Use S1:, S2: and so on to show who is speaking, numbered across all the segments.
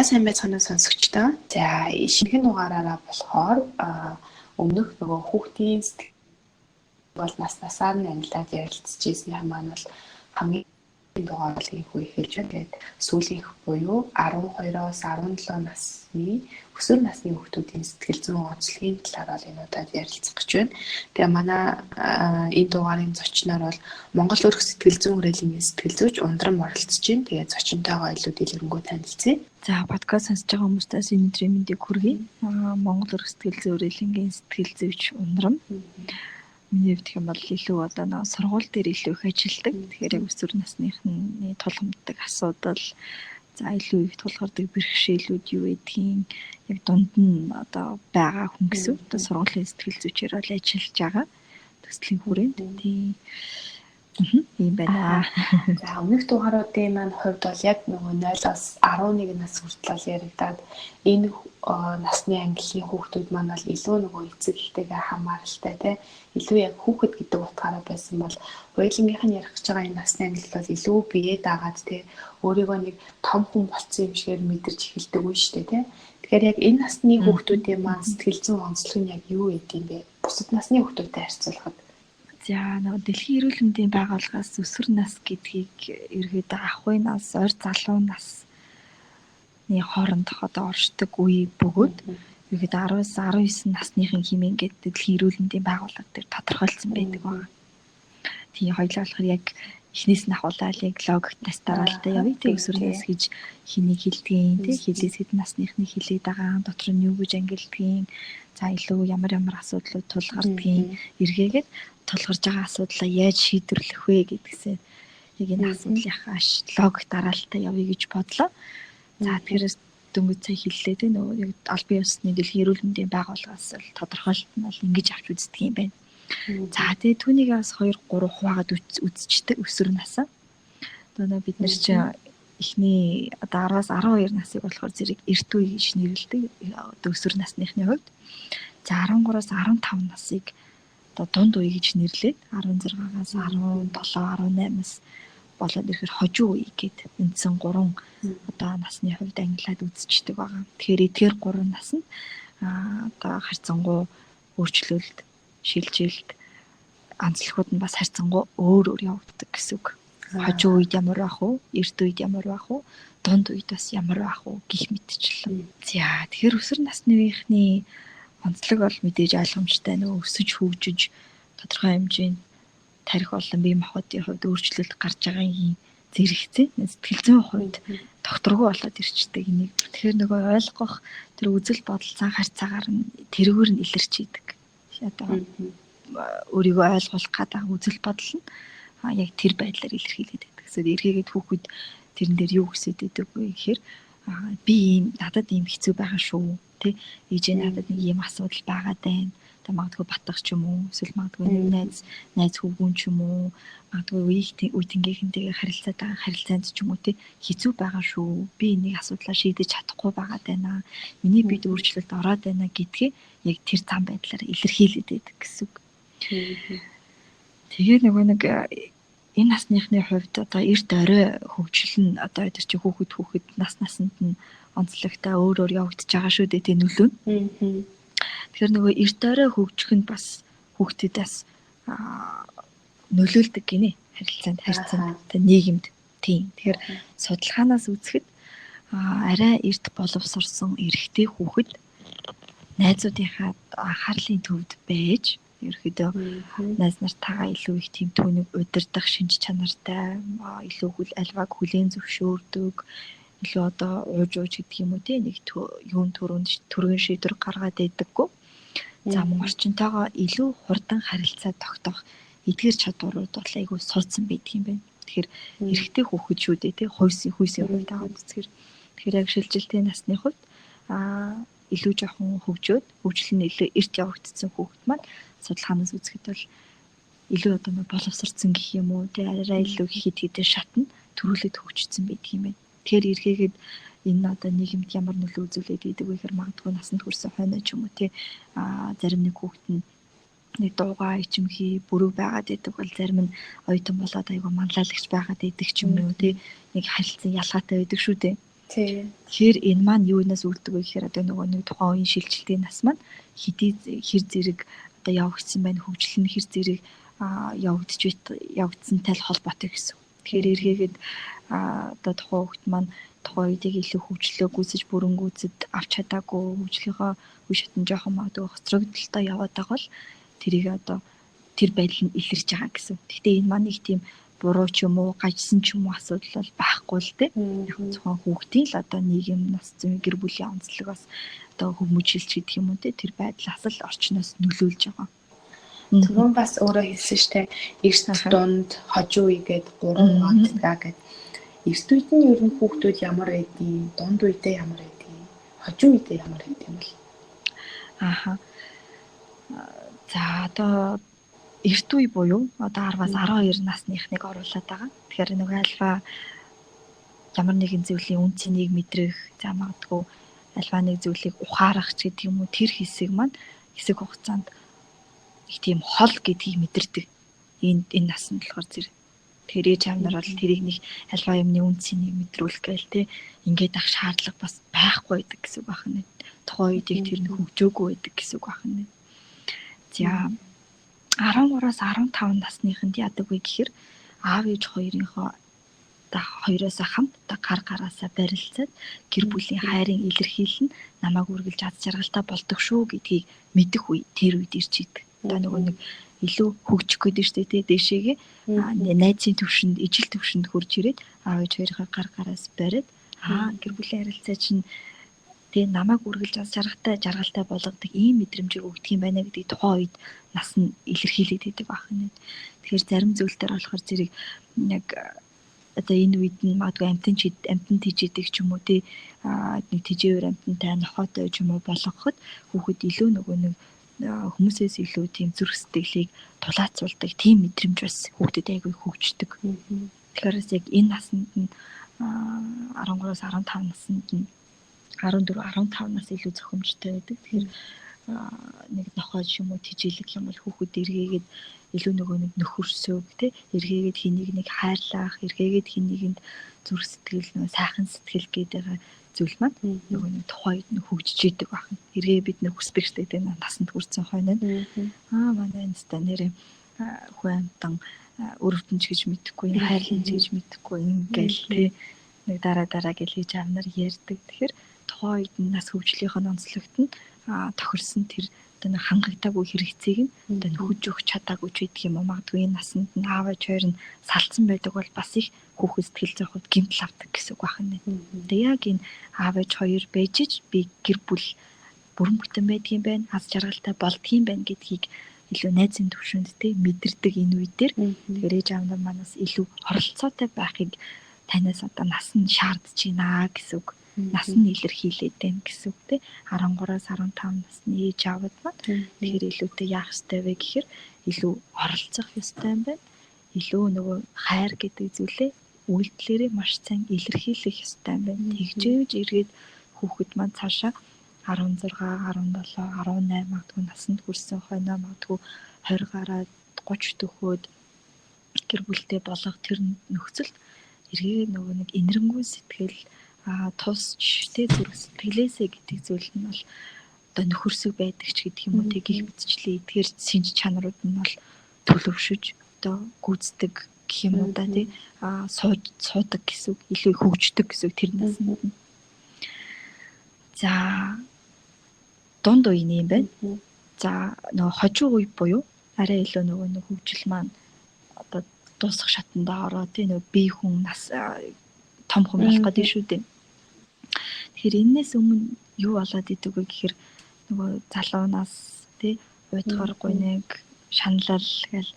S1: сайн байцгаана сонсогчдоо. За шинэхэн дугаараараа болохоор өмнөх нөгөө хүүхдийн сэтгэл бол насаар нь анилаад ярилцж ирсэн маань бол хамгийн дугаарлыг эхэлж байна. Тэгээд сүүлийнх буюу 12-оос 17 насны өсвөр насны хүүхдүүдийн сэтгэл зүйн онцлогийн талаар бол энэ удаад ярилцах гэж байна. Тэгээ манай энэ дугаарын зочноор бол Монгол Өрх сэтгэл зүйн хүрээлэнгийн сэтгэл зүйч Ундран оролцож байна. Тэгээ зочинтойгоо илүү дэлгэрэнгүй танилцъя.
S2: За подкаст сонсож байгаа хүмүүстээс энэ өдрийн мэндийг хүргэе. Монгол Өрх сэтгэл зүйн хүрээлэнгийн сэтгэл зүйч Ундран. Миний хувьд юм бол илүү одоо нэг сургууль дээр илүү их ажилладаг. Тэгэхээр яг өсвөр насныхны тулгамддаг асуудал, за илүү их тулгардаг бэрхшээлүүд юу гэдгийг яг дунд нь одоо байгаа хүн гэсэн. Одоо сургуулийн сэтгэл зүйчээр бол ажиллаж байгаа. Төслийн хүрээнд тийм юм байна.
S1: За өмнөх дугааруудын маань хувьд бол яг нөгөө 0-аас 11 нас хүртэл яригадаад энэ насны ангиллын хүүхдүүд маань бол илүү нөгөө эцэг эхтэйгээ хамааралтай тий илүү яг хүүхэд гэдэг утгаараа байсан бол хоёулынгийнх нь ярих гэж байгаа энэ насны ангил бол илүү бие даагаад тий өөрийгөө нэг том хүн болцсон юм шигээр мэдэрч эхэлдэг үе шүү дээ тий. Тэгэхээр яг энэ насны хүүхдүүдийн маань сэтгэл зүйн онцлог нь яг юу гэдэг юм бэ? Бусад насны хүүхдүүдтэй харьцуулахад
S2: за нэг дэлхийн эрүүл мэндийн байгууллагаас өсвөр нас гэдгийг ерөөдөө ахуй нас, ойр залуу насны хоорондох одоо оршдог үе бөгөөд ерөөдөө 10-аас 19 насныхын хэмээн гэдэг дэлхийн эрүүл мэндийн байгууллага дээр тодорхойлсон байдаг байна. Тийм хоёлаа болохоор яг эхнээс нь ахуулаад яг логикт настараа л да явъя тийм өсвөр нас гэж хэнийг хэлдгийг тийм хилээс хэд насныхны хилээд байгаа дотор нь юу гэж ангилдгийг за илүү ямар асуудлууд тулгардгийг эргээгээд тулгарч байгаа асуудлаа яаж шийдвэрлэх вэ гэдгсээ яг энэ асуудлынх аш логик дараалтаа явъя гэж бодлоо. За тэгэхээр дөнгөж цай хэллээ те нөгөө яг аль бие усны дэлхийн эрүүл мэндийн байгууллагаас л тодорхойлт нь бол ингэж авч үздэг юм байна. За тэгээ түүнийг бас 2-3 хуваагаад үзчихдэг өсвөр насаа. Одоо бид нар чинь эхний одоо 10-аас 12 насыг болохоор зэрэг эрт үе гэж нэрлэдэг одоо өсвөр насныхны хувьд. За 13-аас 15 насыг одоо дунд үе гэж нэрлээд 16-аас 17, 18-аас болоод ирэхээр хожуу үе гэдэг үндсэн 3 одоо насны хувьд ангилаад үзчихдэг байгаа. Тэгэхээр эдгээр 3 нас нь одоо харьцангуй өөрчлөлт, шилжилт, анцлахуд нь бас харьцангуй өөр явагддаг гэсэн үг. Хожуу үед ямар байх вэ? Эрт үед ямар байх вэ? Дунд үед бас ямар байх вэ гэх мэтчлэн. За тэгэхээр өсвөр насны үеийнхний онцлог бол мэдээж ойлгомжтой нөгөө өсөж хөгжиж тодорхой хэмжээнд тарих болон бие махбодын хувьд өөрчлөлт гарч байгаагийн зэрэгцээ сэтгэл зүйн хувьд докторгүй болоод ирчдэг энийг. Тэгэхээр нөгөө ойлгох тэр үзэл бодол цаан харьцаагаар нь тэрүүгээр нь илэрч идэг. Одоо өөрийгөө ойлгох гадаа үзэл бодол нь яг тэр байдлаар илэрхийлээд байдаг. Гэсэн эргээгээд хүүхэд тэрэн дээр юу хүсэж идэг вэ гэхээр би ийм надад ийм хэцүү байгаа шүү тий ээж надад нэг ийм асуудал байгаа даа. Одоо магадгүй батгах ч юм уу эсвэл магадгүй найз хүүгүүн ч юм уу магадгүй үеийнхэнтэйгээ харилцаад байгаа харилцаанд ч юм уу тий хэцүү байгаа шүү. Би энийг асуудлаа шийдэж чадахгүй байгаа даа. Миний бид өөрчлөлт ороод байна гэдгээ яг тэр зам байдлаар илэрхийлээд байдаг гэсэн үг. Тэгээ нөгөө нэг энэ насныхны хувьд одоо эрт орой хөгжил нь одоо өдөр чи хүүхэд наснд нь онцлогтой өөр явагдаж байгаа шүү дээ тий нөлөө нь. Тэгэхээр нөгөө эрт орой хөгжих нь бас хүүхдүүдээс нөлөөлдөг гинэ харилцаанд тий нийгэмд тийм. Тэгэхээр судалгаанаас үзэхэд арай эрт боловсрсон эрэгтэй хүүхэд найзуудынхаа анхаарлын төвд байж ерөөдөө найз нартайгаа илүү их тийм түүнийг удирдах шинж чанартай илүү альваг хүлээн зөвшөөрдөг илүү одоо ууж гэдэг юм уу те нэг юун төрөн шийдвэр гаргаад байдаггүй. За мөн орчинтойгоо илүү хурдан харилцаа тогтоох эдгээр чадварууд бол айгүй сурцсан байдаг юм байна. Тэгэхээр эрэгтэй хүүхэд шүү дээ те хүйсийн хувьд аваад үзэхээр тэгэхээр яг шилжилтийн насны хувьд илүү жоохон хөгжөөд хөгжил нь илүү эрт явагдсан хүүхэд маань судалгаанаас үзэхэд бол илүү одоо боловсрцсан гэх юм уу тий арай илүү хэд шатна төрүүлээд хөгжсөн байдаг юм байна. Тэгэхээр эргээгээд энэ одоо нийгэмд ямар нөлөө үзүүлээд идэг вэ гэхээр магадгүй насанд хүрсэн хойно ч юм уу тий зарим нэг хүүхэд нь нэг дуугаа ичимхий бүрүү байгаад идэг бол зарим нь оюутан болоод айгүй манлайлагч байгаад идэг ч юм уу тий нэг харилцан ялгаатай байдаг шүү дээ.
S1: Тий.
S2: Тэгэхээр энэ маань юунаас үүддэг вэ гэхээр одоо нөгөө нэг тухайн үеийн шилжилтийн нас маань хэр зэрэг одоо явагдсан байна, хөгжил нь хэр зэрэг явагдсантай л холбоотой гэсэн. Тэгэхээр эргээгээд одоо тухайн хүүхэд маань тухайн үеийг илүү хөгжлөө гүйцэж бүрэнгүүцэд авч чадаагүй хөгжлийнхөө үе шатн жоохон магадгүй хоцрогдолтой яваад байгаа бол тэрийг одоо тэр байдал нь илэрч байгаа гэсэн. Гэхдээ энэ маань нэг тийм буруу ч юм уу, гажсан ч юм уу асуудал бол байхгүй л дээ. Яг зөвхөн хүүхдийн л одоо нийгэм нас зүйн гэр бүлийн онцлогоос одоо хүмүүжүүлж гэдэг юм уу те тэр байдлаас л орчноос нөлөөлж байгаа.
S1: Түрүүн бас өөрөө хэлсэн штэ эрт дунд хожуу үегээд 3 онцлог гэдэг. Эрт үед нь ер нь хүүхдүүд ямар байдгийг, дунд үедээ ямар байдгийг, хожуу үедээ ямар байдгийг юм бол.
S2: За одоо эрт үе буюу одоо 10-аас 12 насныхныг оруулаад байгаа. Тэгэхээр нөгөө альва ямар нэгэн зүйлийн үн цэнийг мэдрэх, за магадгүй альва нэг зүйлийг ухаарах ч гэдэг юм уу тэр хэсэг маань хэсэг хугацаанд их тийм хол гэдгийг мэдэрдэг. Энэ наснд болохоор зэрэг тэр ээж аав нар бол тэрийг нэг альва юмны үн цэнийг мэдрүүлэх гээл те ингээд ах шаардлага бас байхгүй байдаг гэсэн үг байна. Тухайн үеийг тэр нь хөгжөөгүй байдаг гэсэн үг байна. За 13-аас 15 насныханд яадаг вэ гэхээр аав ээж хоёрынхоо хоёроос хамт гар гараасаа барилцаад гэр бүлийн хайрын илэрхийлэл нь намайг үргэлж аз жаргалтай болдог шүү гэдгийг мэдэх үе тэр үед ирж идэг. Одоо нөгөө нэг илүү хөгжих гэдэг шүү дээ дээшээгээ найзын төвшөнд ижил төвшөнд хурж ирээд аав ээж хоёрынхоо гар гараас бариад гэр бүлийн харилцаа чинь тэгээ намайг үргэлж аз жаргалтай болгодог ийм мэдрэмжийг өгдөг юм байна гэдгийг тухайн үед нас нь илэрхийлээд идэг байна. Тэгэхээр зарим зүйл дээр болохоор зэрэг яг одоо энэ үед нь магадгүй амтан тижээдэг ч юм уу тий нэг тижээвэр амтантай нохоотой ч юм уу болгоход хүүхэд илүү нөгөө нэг хүмүүсээс илүү тийм зүрх сэтгэлийг тулаацуулдаг тийм мэдрэмж бас хүүхдэд айгүй хөгждөг. Тэгэхээр яг энэ наснд нь 13-аас 15 наснд нь 14-15 нас илүү зохимжтой байдаг. Тэгэхээр нэг нохой ч юм уу тижээлэг юм бол хүүхэд эргээгээд илүү нөгөө нэг нөхөрсөг тий эргээгээд хэнийг нэг хайрлах, эргээгээд хэнийг зүрх сэтгэл нөгөө сайхан сэтгэл гэдэг зүйл маань нөгөө нэг тухайд нь хөгжиж идэг байна. Эргээ бид нэр хүсдэг штэ тий насанд хүрсэн хойно. Манай энэстэ нэрээ хүн амтан өрөвдөнч гэж мэдэхгүй, хайрланч гэж мэдэхгүй ингээл тий нэг дараа гэж хийж авнаар ярьдаг. Тэгэхээр тухайн үед нас хөгжлийнх нь онцлогт нь тохирсон тэр одоо хангагдаагүй хэрэгцээг нь одоо нөхөж өгч чадаагүй ч гэдэг юм уу магадгүй энэ наснд нь аав ээж хоёр нь салцсан байдаг бол бас их хүүхэд сэтгэл зүйн гэмтэл авдаг гэсэн үг байна. Тэгээ яг энэ аав ээж хоёр байж би гэр бүл бүрэн бүтэн байдгийн байна, аз жаргалтай болдгийн байна гэдгийг илүү найзын төвшөнд тий мэдэрдэг энэ үе дээр тэгэхээр ээж аав нар манаас илүү оролцоотой байхыг танаас одоо нас нь шаардж байна гэсэн үг. Нас нь илэрхийлээд байна гэсэн үг тий 13-аас 15 насны ээж аавд маань тэгэхээр илүүтэй яах ёстой вэ гэхээр илүү оролцох ёстой юм байна. Илүү нөгөө хайр гэдэг зүйлээ үйлдэлээрээ маш сайн илэрхийлэх ёстой юм байна. Тэгжээж эргээд хүүхэд маань цаашаа 16, 17, 18 магадгүй насанд хүрсэн хойноо магадгүй 20 гараад 30 төхөөд гэр бүлтэй болох тэр нөхцөлд эргээд нөгөө нэг инэрэнгүй сэтгэл тусч тэ зүрх сэтгэлээсээ гэдэг зүйл нь бол одоо нөхөрсөг байдаг ч гэдэг юм уу тэг их мэдчлээ эдгээр шинж чанарууд нь бол төлөвшөж одоо гүйцэтгэг гэх юм уу да тий суудаг гэсэн үг илүү хөгждөг гэсэн үг тэр наснд нь. За дунд үеийн юм байна. За нөгөө хожуу үе буюу арай илүү нөгөө нэг хөгжил маань одоо дуусах шатанда ороо тий нөгөө бие хүн нас том хүн болох гэдэг шүү дээ. Тэгэхээр энэс өмнө юу болоод идэг вэ гэхээр нөгөө залуунаас тий уйдгаар гуниг шаналл гэл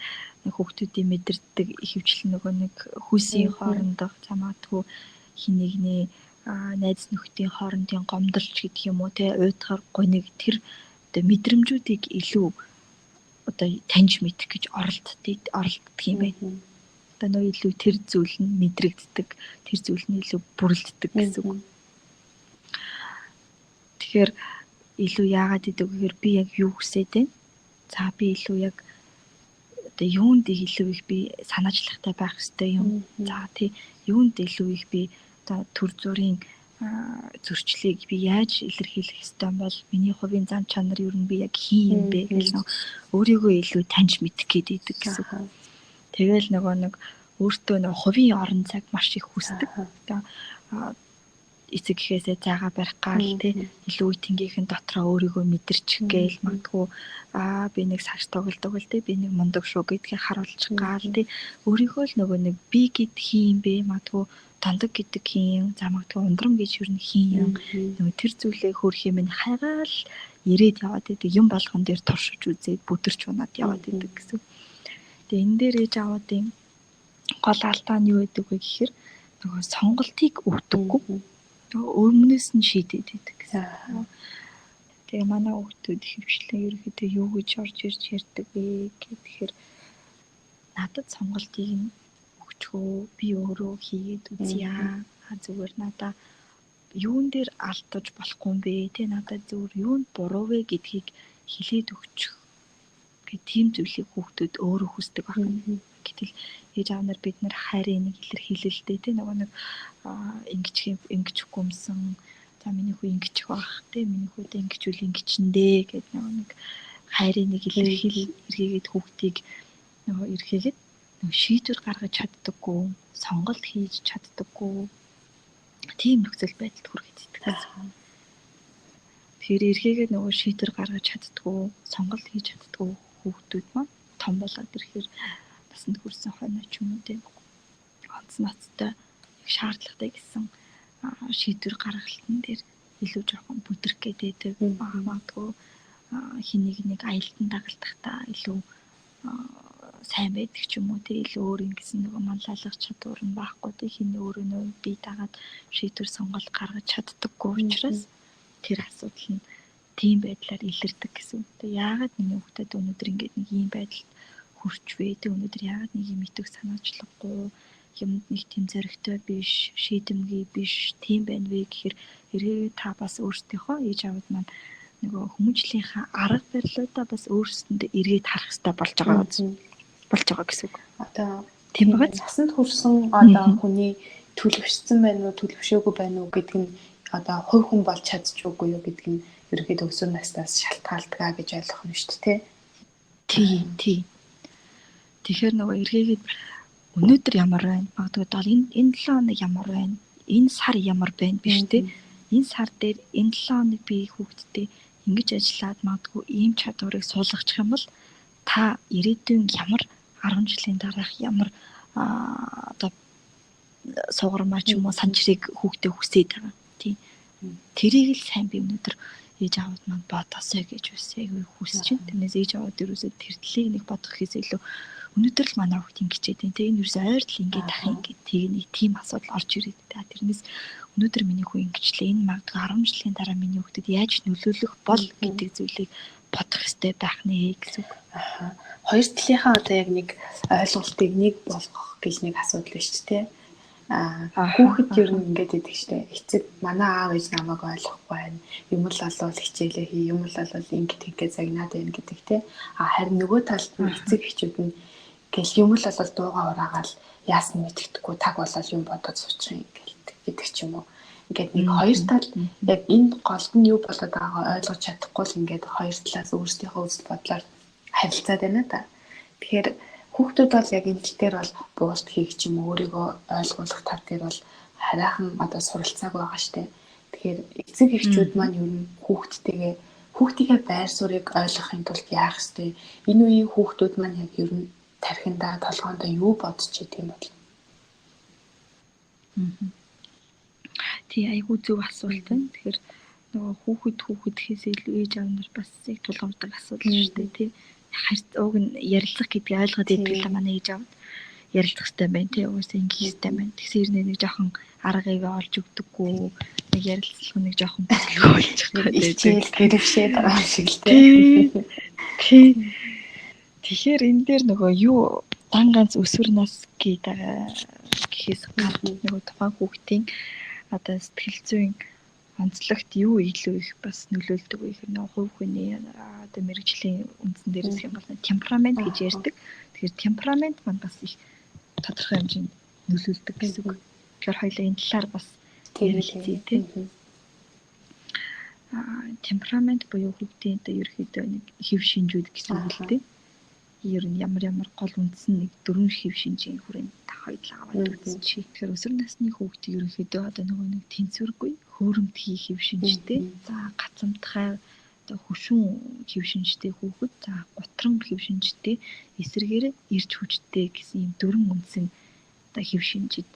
S2: хүүхдүүдийн мэдэрдэг ихэвчлэн нөгөө нэг хүүсийн хоорондох замаадгүй хинэгний найз нөхдийн хоорондын гомдолч гэдэг юм уу тий уйдгаар гуниг тэр одоо мэдрэмжүүдийг илүү одоо таньж мэдэх гэж оролддог юм байна. Одоо нөгөө илүү тэр зүйл нь мэдрэгддэг, тэр зүйл нь илүү бүрэлддэг гэсэн үг. Тэгэхээр илүү яагаад гэдэг вэ гэхээр би яг юу хүсээд байна? За би илүү яг одоо юунд илүү их би санаачлагтай байх хэрэгтэй юм. За тий юунд илүү их би одоо төр зүрийн зөрчлийг би яаж илэрхийлэх ёстой юм бол миний хувийн зан чанар юу нь би яг хин юм бэ гэж өөрийгөө илүү таньж мэдэх гээд идэг гэсэн. Тэгэл нэг өөртөө нэг хувийн орон цаг маш их хүсдэг. Эцэг гэхээсээ зайгаа барих гал тий илүү үеийнхин дотроо өөрийгөө мэдэрч гээл магадгүй би нэг сагс тоглодог л тий би нэг мундаг шүү гэдгийг харуулчих гал тий өөрийгөө л нөгөө нэг би гэд хин бэ магадгүй дандаг гэдэг хин за магадгүй ундрам гэж юу н хин нөгөө тэр зүйлээ хөрх юм хайгаал ирээд яваад идэг юм болгон дээр туршиж үзээд бүдэрч унаад яваад идэг гэсэн. Тэгээ энэ дээр ээж аваадын гол алдаа нь юу гэдэг вэ гэхээр нөгөө сонголтыг өгдөггүй өмнөөс нь шийдээд идэг гэсэн. Тэгээ манай хүүхдүүд хөвчлэн ерөөхдөө юу гэж орж ирж ярьдаг вэ гэхээр надад сонголтыг нь өгчгөө би өөрөө хийгээд үзье. Зүгээр надаа юун дээр алдаж болохгүй юм бэ те надад зүгээр юунд буруу вэ гэдгийг хэлээд өгчих гэх тийм зүйлийг хүүхдүүд өөрөө хүсдэг байна. Гэтэл ээж аав нар бид нар хайрын нэг илэрхийлэлтэй те нэг ингэж гүмсэн за миний хүү ингэж байх те миний хүүд ингэжүүл ингэчэндээ гэдэг нэг хайрын нэг илэрхийлэл эргээгээд хүүхдийг эргээгээд шийдвэр гаргаж чаддаггүй сонголт хийж чаддаггүй тийм нөхцөл байдалд хүрэхэд итгэдэг. Тэгэхээр эргээгээд шийдвэр гаргаж чаддаггүй сонголт хийж чаддаггүй хүүхдүүд маань том болоод ирэхээр насанд хүрсэн хойно ч юм уу тийм онц ноцтой шаардлагатай гэсэн шийдвэр гаргалтын дээр илүү жоохон бүдрэх гэдэг магадгүй хин нэг аялдан дагалдахдаа илүү сайн байдаг ч юм уу тийм илүү өөр ингэсэн нөгөө манлайлах чадвар нь байхгүй тийм хин өөрөө бие дагаад шийдвэр сонголт гаргаж чаддаггүй учраас тэр асуудал нь тийм байдлаар илэрдэг гэсэн. Тэгээ яагаад миний хүүхдэд өнөөдөр ингэж нэг ийм байдалд хүрч вэ? Тэ өнөөдөр яагаад нэг юм итэх санаачлаггүй юмд нэг тийм зоригтой биш, шийдэмгий биш, тийм байна вэ гэхээр эргээ та бас өөрсдийнхөө ээж аваад маань нөгөө хүмүүжлийнхаа арга барилуудаа бас өөрсдөндөө эргээд харах хэрэгтэй болж байгаа гэсэн үг. Одоо тийм байгаа.
S1: Насанд хүрсэн одоо хүний төлөвшсөн байна уу, төлөвшөөгүй байна уу гэдг нь одоо хувь хүн болж чадчихгүй юу гэдг нь ерөөд өсвөр настаас шалтгаалдаг гэж ойлгох нь шүү дээ,
S2: тий. Тэгэхээр нөгөө эргээгээд өнөөдөр ямар байна? Магадгүй энэ 7 хоног ямар байна? Энэ сар ямар байна биш тий. Энэ сар дээр энэ 7 хоног би хүүхдтэй ингэж ажиллаад магадгүй ийм чадварыг суулгачих юм бол та ирээдүйн ямар 10 жилийн дараах ямар одоо сугармаа ч юм уу санчрыг хүүхдээ хүсээд байгаа. Тий. Тэрийг л сайн би өнөөдөр ээж аваад маань бодосоо гэж үсээ хүсэж байна. Тэрнээс ээж аваад ерөөсөө тэр талыг нэг бодох хийсээ илүү өнөөдөр л манай хүүхд ингэчээд байна. Тэгээ энэ ерөөсөө ойртол ингээд ах ингээд тийг нэг тийм асуудал орж ирээд та. Тэрнээс өнөөдөр миний хүү ингэчлээ. Энэ магадгүй 10 жилийн дараа миний хүүхдэд яаж нөлөөлөх бол гэдэг зүйлийг бодох хэрэгтэй байх нэ гэсэн үг.
S1: Хоёр талынхаа одоо яг нэг ойлголтыг нэг болгох гэж нэг асуудал байна шүү дээ. Хүүхэд ер нь ингэж идэг штэ. Эцэг манай аав ээж намайг ойлгохгүй байна. Юм л олвол хичээлээ хий, юм л олвол ингэ тэггээ загнаад байна гэдэг те. Харин нөгөө талд нь эцэг эхчүүд нь гэл юм л олвол дууга ураагаал яасан мэддэхгүй таг болол юм бодоод суучих юм гэдэг ч юм уу. Ингээд нэг хоёр тал яг энэ голд нь юу болоод байгаагаа ойлгож чадахгүй л ингээд хоёр талаас өөрсдийнхөө үзэл бодлоор харилцаад байна да. Тэгэхээр хүүхдүүд бол яг энэ тал дээр бол буулт хийх ч юм өөрийгөө ойлгуулах тал дээр бол хараахан одоо суралцааг байгаа штэ. Тэгэхээр эцэг эхчүүд маань ер нь хүүхдийнхээ байр суурийг ойлгохын тулд яах ёстой. Энэ үеийн хүүхдүүд маань яг ер нь тархиндаа толгоондоо юу бодож идэг юм бол.
S2: Тий айгүй зөв асуулт байна. Тэгэхээр нөгөө хүүхэд хийсээ илүү ээж аав нар бас яг тулгуурдаг асуудал шүү дээ тий. Уг нь ярилцах гэдгийг ойлгоод идэг л манай ээж аав ярилцах хэрэгтэй байна тий. Уусаа ингэх хэрэгтэй байна. Тэгсээр нэг жоохон аргыг олж өгдөггүй нэг ярилцлага нэг жоохон бүлэглэхгүй болчих гэдэг.
S1: Гэрвшээд байгаа шиг л тий.
S2: Тэгэхээр энэ дээр нөгөө юу дан ганц өсвөр нас гэдэг гэхээс гадна нөгөө тухайн хүүхдийн одоо сэтгэл зүйн онцлогт юу илүү их бас нөлөөлдөг вэ гэхээр нөгөө хувь хүний одоо мэрэгжлийн үндсэн дээрээс юм бол темперамент гэж ярьдаг. Тэгэхээр темперамент маань бас их тодорхой хэмжээнд нөлөөлдөг гэсэн үг. Тэгэхээр хоёлаа энэ талаар бас ярилцъя тий. Темперамент буюу хүүхдийн одоо ерөөхдөө нэг хэв шинжүүд гэсэн үг л дээ. Ер нь ямар гол үндсэн нэг 4 хэв шинжийн хүрээнд та хоёулаа аваад үзчихье. Тэгэхээр өсвөр насны хүүхд ерөөхдөө одоо нөгөө нэг тэнцвэргүй, хөөрөмтгий хэв шинжтэй, за гацамтгай одоо хөшүүн хэв шинжтэй хүүхэд, за гутран хэв шинжтэй, эсвэргээр ирж хүчтэй гэсэн ийм 4 үндсэн одоо хэв шинжид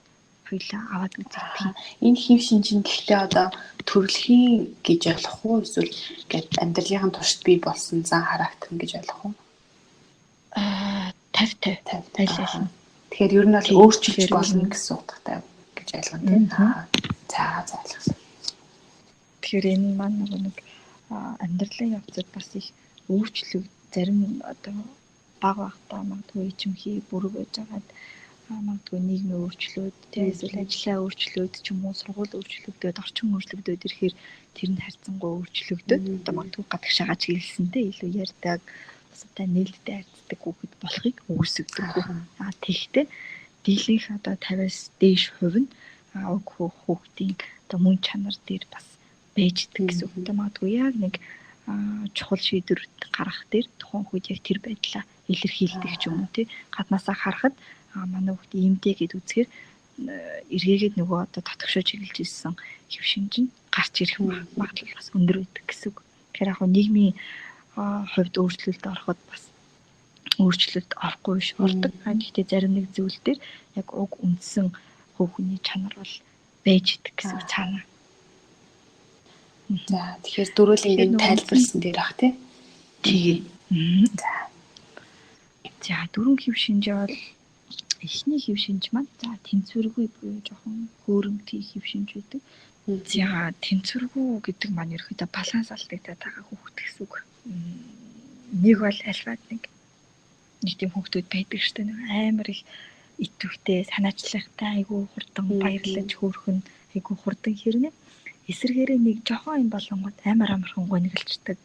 S2: хоёулаа аваад үзчихье.
S1: Энэ хэв шинжин гэхдээ одоо төрөлхийн гэж ойлгох уу эсвэл ингээд амьдралын туршид бий болсон зан характер гэж ойлгох уу?
S2: 50 айлсан.
S1: Тэгэхээр ер нь бол өөрчлөж болно гэсэн утгатай гэж ойлгоно тийм. За ойлгосон.
S2: Тэгэхээр энэ маань нэг амьдралын явцад бас их өөрчлөг зарим одоо бага багтаа магадгүй ичимхий бүрэг байж байгаад магадгүй нийгмийн өөрчлөлт, эсвэл ажлаа өөрчлөлт ч юм уу, сургууль өөрчлөгдөөд, орчин өөрчлөгдөөд ирэхээр тэр нь харьцангуй өөрчлөгдөд одоо магадгүй гадагшаага чиглэлсэнтэй илүү ярьдаг, бас одоо нээлттэй харьцдаг хүүхэд болохыг үүсгэдэг. Тэгэхдээ дийлэнх одоо 50-аас дээш хувь нь уг хүүхдийн одоо мөн чанар дээр бас бэждэг гэсэн үг. Одоо магадгүй яг нэг чухал шийдвэр гаргах дээр тухайн үед яг тэр байдлаа илэрхийлдэг ч юм уу тий. Гаднаасаа харахад манай хүүхд иймтэй гэд үзэхээр эргээгээд нөгөө одоо татгшоо чиглэж ирсэн хэв шинж нь гарч ирэх магадлал бас өндөр байдаг гэсэн үг. Тэгэхээр яг нийгмийн хувьд өөрчлөлт ороход бас өөрчлөлт орохгүй биш ордог. Гэхдээ зарим нэг зүйл дээр яг уг үндсэн хүүхний чанар бол байж идэг гэсэн үг цаана.
S1: За тэгэхээр дөрвөлнгийн тайлбарсан дээр ах тий.
S2: Тэгээ. За дөрвөн хэв шинж бол эхний хэв шинж маань за тэнцвэргүй буюу жоохон хөөрөмтгий хэв шинж байдаг. За тэнцвэргүй гэдэг маань ерөөхдөө баланс алдагдаад байгаа хүүхэд гэсэн үг. Нэг бол альваад нэг тийм хүүхдүүд байдаг шүү дээ. Нэг амар их итвэхтэй, санаачлахтай, айгүй хурдан баярлаж хөөрхөн, айгүй хурдан хэрнэ. Эсвэргээрээ нэг жоохон юм болонгод амар амархан гониглцдаг,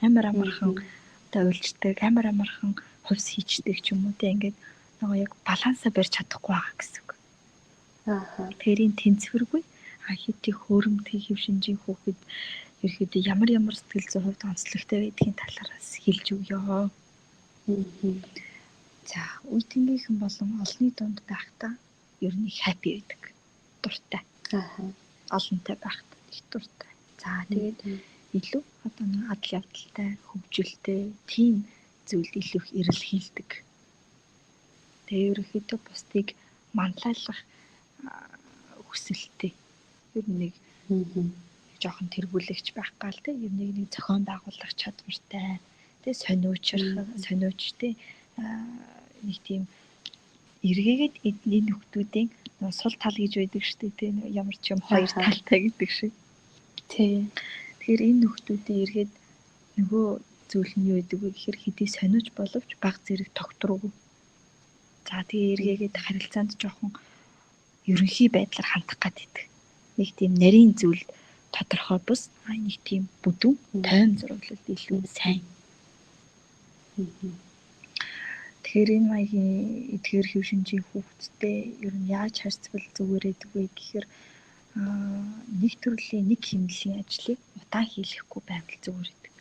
S2: амар амархан одоо уйлждаг, амар амархан хувьс хийчдэг ч юм уу те ингээд нөгөө яг балансаа барьж чадахгүй байгаа гэсэн үг. Тэгэхээр энэ тэнцвэргүй хити хөөрөмтгий хэв шинжийн хүүхэд ерөөдөө ямар сэтгэл зүйн хувьд онцлогтой байдгийн талаараас хэлж өгье. За үеийнхэн болон олонний дунд байхдаа ер нь happy байдаг. Дуртай. Олонтой байхдаа их дуртай. За тэгээд илүү одоо нэг адал явдалтай, хөгжилтэй, тийм зүйлд илүү их эрэлхийлдэг. Тэгээ ерөөхдөө бусдыг манлайлах хүсэлтэй. Ер нь нэг жоохон тэргүүлэгч байх гал те ер нэг зохион байгуулах чадвартай. Тэгээ сониучтэй нэг тийм эргээгээд эдний нөхдүүдийн сул тал гэж байдаг шүү дээ те ямар ч юм хоёр талтай гэдэг шиг.
S1: Тий.
S2: Тэгэхээр энэ нөхдүүдийн эргээд нөгөө зүйл нь юу гэдэг вэ гэхээр хэдий сониуч боловч баг зэрэг тогтроогүй. За тэгээ эргээгээд харилцаанд жоохон ерөнхий байдлаар хандах гэдэг. Нэг тийм нарийн зүйл тодорхой бус нэг тийм бүдүүн тойм зурглалд илүү сайн. Тэгэхээр энэ маягийн эдгээр хэв шинжийн хүүхэдтэй ер нь яаж харьцвал зүгээр байдаг вэ гэхээр нэг төрлийн нэг хэмнэлийн ажлыг удаан хийлэхгүй байвал зүгээр байдаг.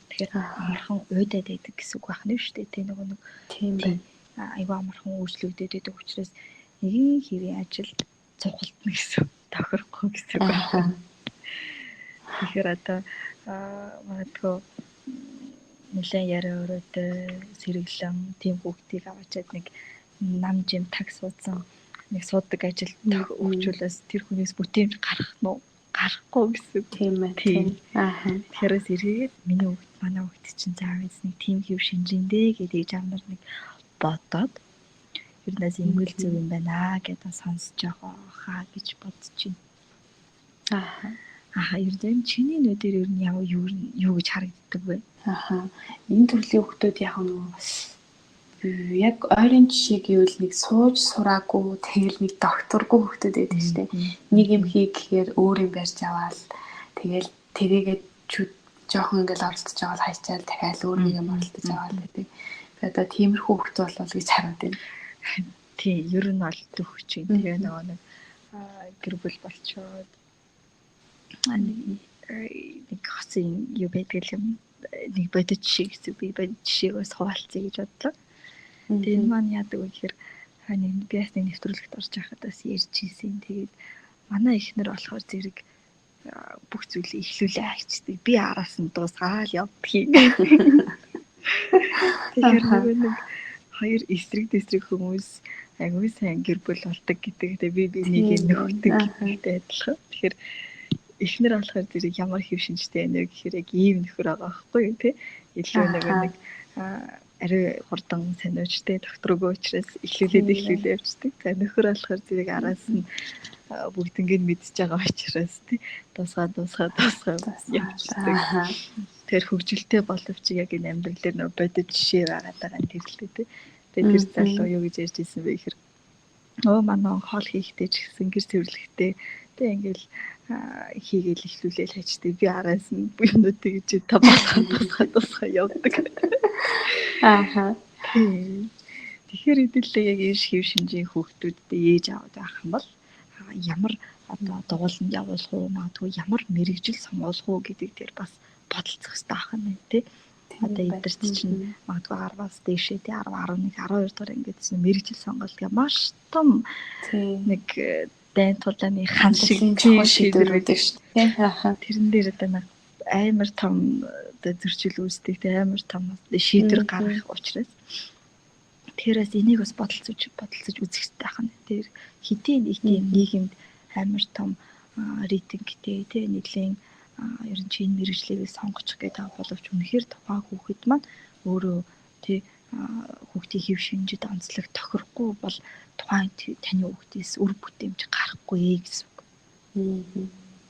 S2: Тэгэхээр амархан уйдаад байдаг гэсэн үг байна шүү дээ. Тэ нөгөө нэг тийм бай. Айгүй амархан өөрчлөгдөд байдаг учраас нэгэн хэвийн ажилд цугалтна гэсэн тохирохгүй гэсэн үг байна. Тэгэхээр одоо магадгүй нэлээд яриа өрөөтэй сэргэлэн тийм хүүхдийг аваачаад нэг нам жим таг суудсан нэг суудаг ажилд өгчүүлээс тэр хүнээс бүтээмж гарах нь уу гарахгүй гэсэн
S1: тийм ээ тийм.
S2: Тэгэхээр эргээд миний хүүхд манай хүүхд чинь заавал нэг тийм хэв шинжэндээ гэдэг жамнар нэг бодоод ернээс ингэл зөв юм байна гэдэг сонсож байгаа хаа гэж бодож байна. Ердөө чиний нүдээр ер нь юу гэж харагддаг вэ?
S1: Энэ төрлийн хүүхдүүд яг ойрын жишээ гэвэл нэг сууж сураагүй тэгэл нэг докторгүй хүүхдүүд байдаг шүү дээ. Нэг юм хий гэхээр өөр юм барьж аваад тэгэл тэрийгээ жоохон ингээл оролдож аваад хайчаал дахиад өөр нэг юм оролдож аваад байдаг. Тэгээд одоо тиймэрхүү хүүхдүүд болвол гэж хараад байна.
S2: Тий, ер нь бол төгч юм. Тэгээ нөгөө нэг гэр бүл болчоод нэг хосын юу байдаг юм нэг бодит жишээ гэсэн би бодит жишээг бас хуваалцъя гэж бодлоо. Тэгээд энэ маань яадаг вэ гэхээр би бас нэг нэвтрүүлэгт орж байхад бас ярьж ийсэн. Тэгээд манай эхнэр болохоор зэрэг бүх зүйлээ ихлүүлээ хайчдаг. Би араас нь дуусгаал явдгийг. Тэгэхээр нэг хоёр эсрэг хүмүүс агуу сайн гэр бүл болдог гэдэгтэй би нэг нөхдөг гэдэгтэй адилхан. Тэгэхээр эхнэр болохоор зэрэг ямар хэв шинжтэй байна вэ гэхээр яг ийм нөхөр байгаа байхгүй юу те. Илүү нэг ари хурдан сониучтэй докторгүй учраас ихлүүлээд явждаг. За нөхөр болохоор зэрэг араас нь бүгднийг мэдчихэж байгаа учраас тий дуусгаад явчихдаг. Тэр хөгжилтэй боловч яг энэ амьдрал дээр нөө бодит жишээ байгаа нь тэрлээ тий. Тэгээд тэр залуу юу гэж ярьж ирсэн бэ гэхээр манай хоол хийхдээ ч гэсэн гэр цэвэрлэхдээ тий ингээл хийгээл ихлүүлээл хайчдаг. Би араас нь бүхнүүдийг чи та дуусгаад явдаг. Тэгэхээр хэдүүлээ яг ийм хэв шинжийн хүүхдүүдтэй ээж аваад байх юм бол ямар одоо дугууланд явуулах уу магадгүй ямар мэрэгжил сонгох уу гэдэг дээр бас бодолцох хэрэгтэй байх нь тий. Одоо эдгэрт чинь магадгүй 10-аас дээшээ тий 10, 11, 12 дахь ингээд мэрэгжил сонголт маш том нэг дайн тулааны хан шиг шийдвэр байдаг шүү дээ. Тэрэн дээр одоо нэг амар том зөрчил үүсдэг тий амар том шийдвэр гаргах учраас тэрээс энийг бас бодолцож үзэх хэрэгтэй байх нь. Тэр хэдийн нийгэмд амар том рейтингтэй тий нэгэн ер нь чинь мэрэгжлийг сонгочих гэдэг боловч үнэхээр тухайн хүүхэд маань өөрөө тий хүүхдийн хэв шинжид онцлог тохирохгүй бол тухайн таны хүүхдээс үр бүтээмж гарахгүй гэсэн үг.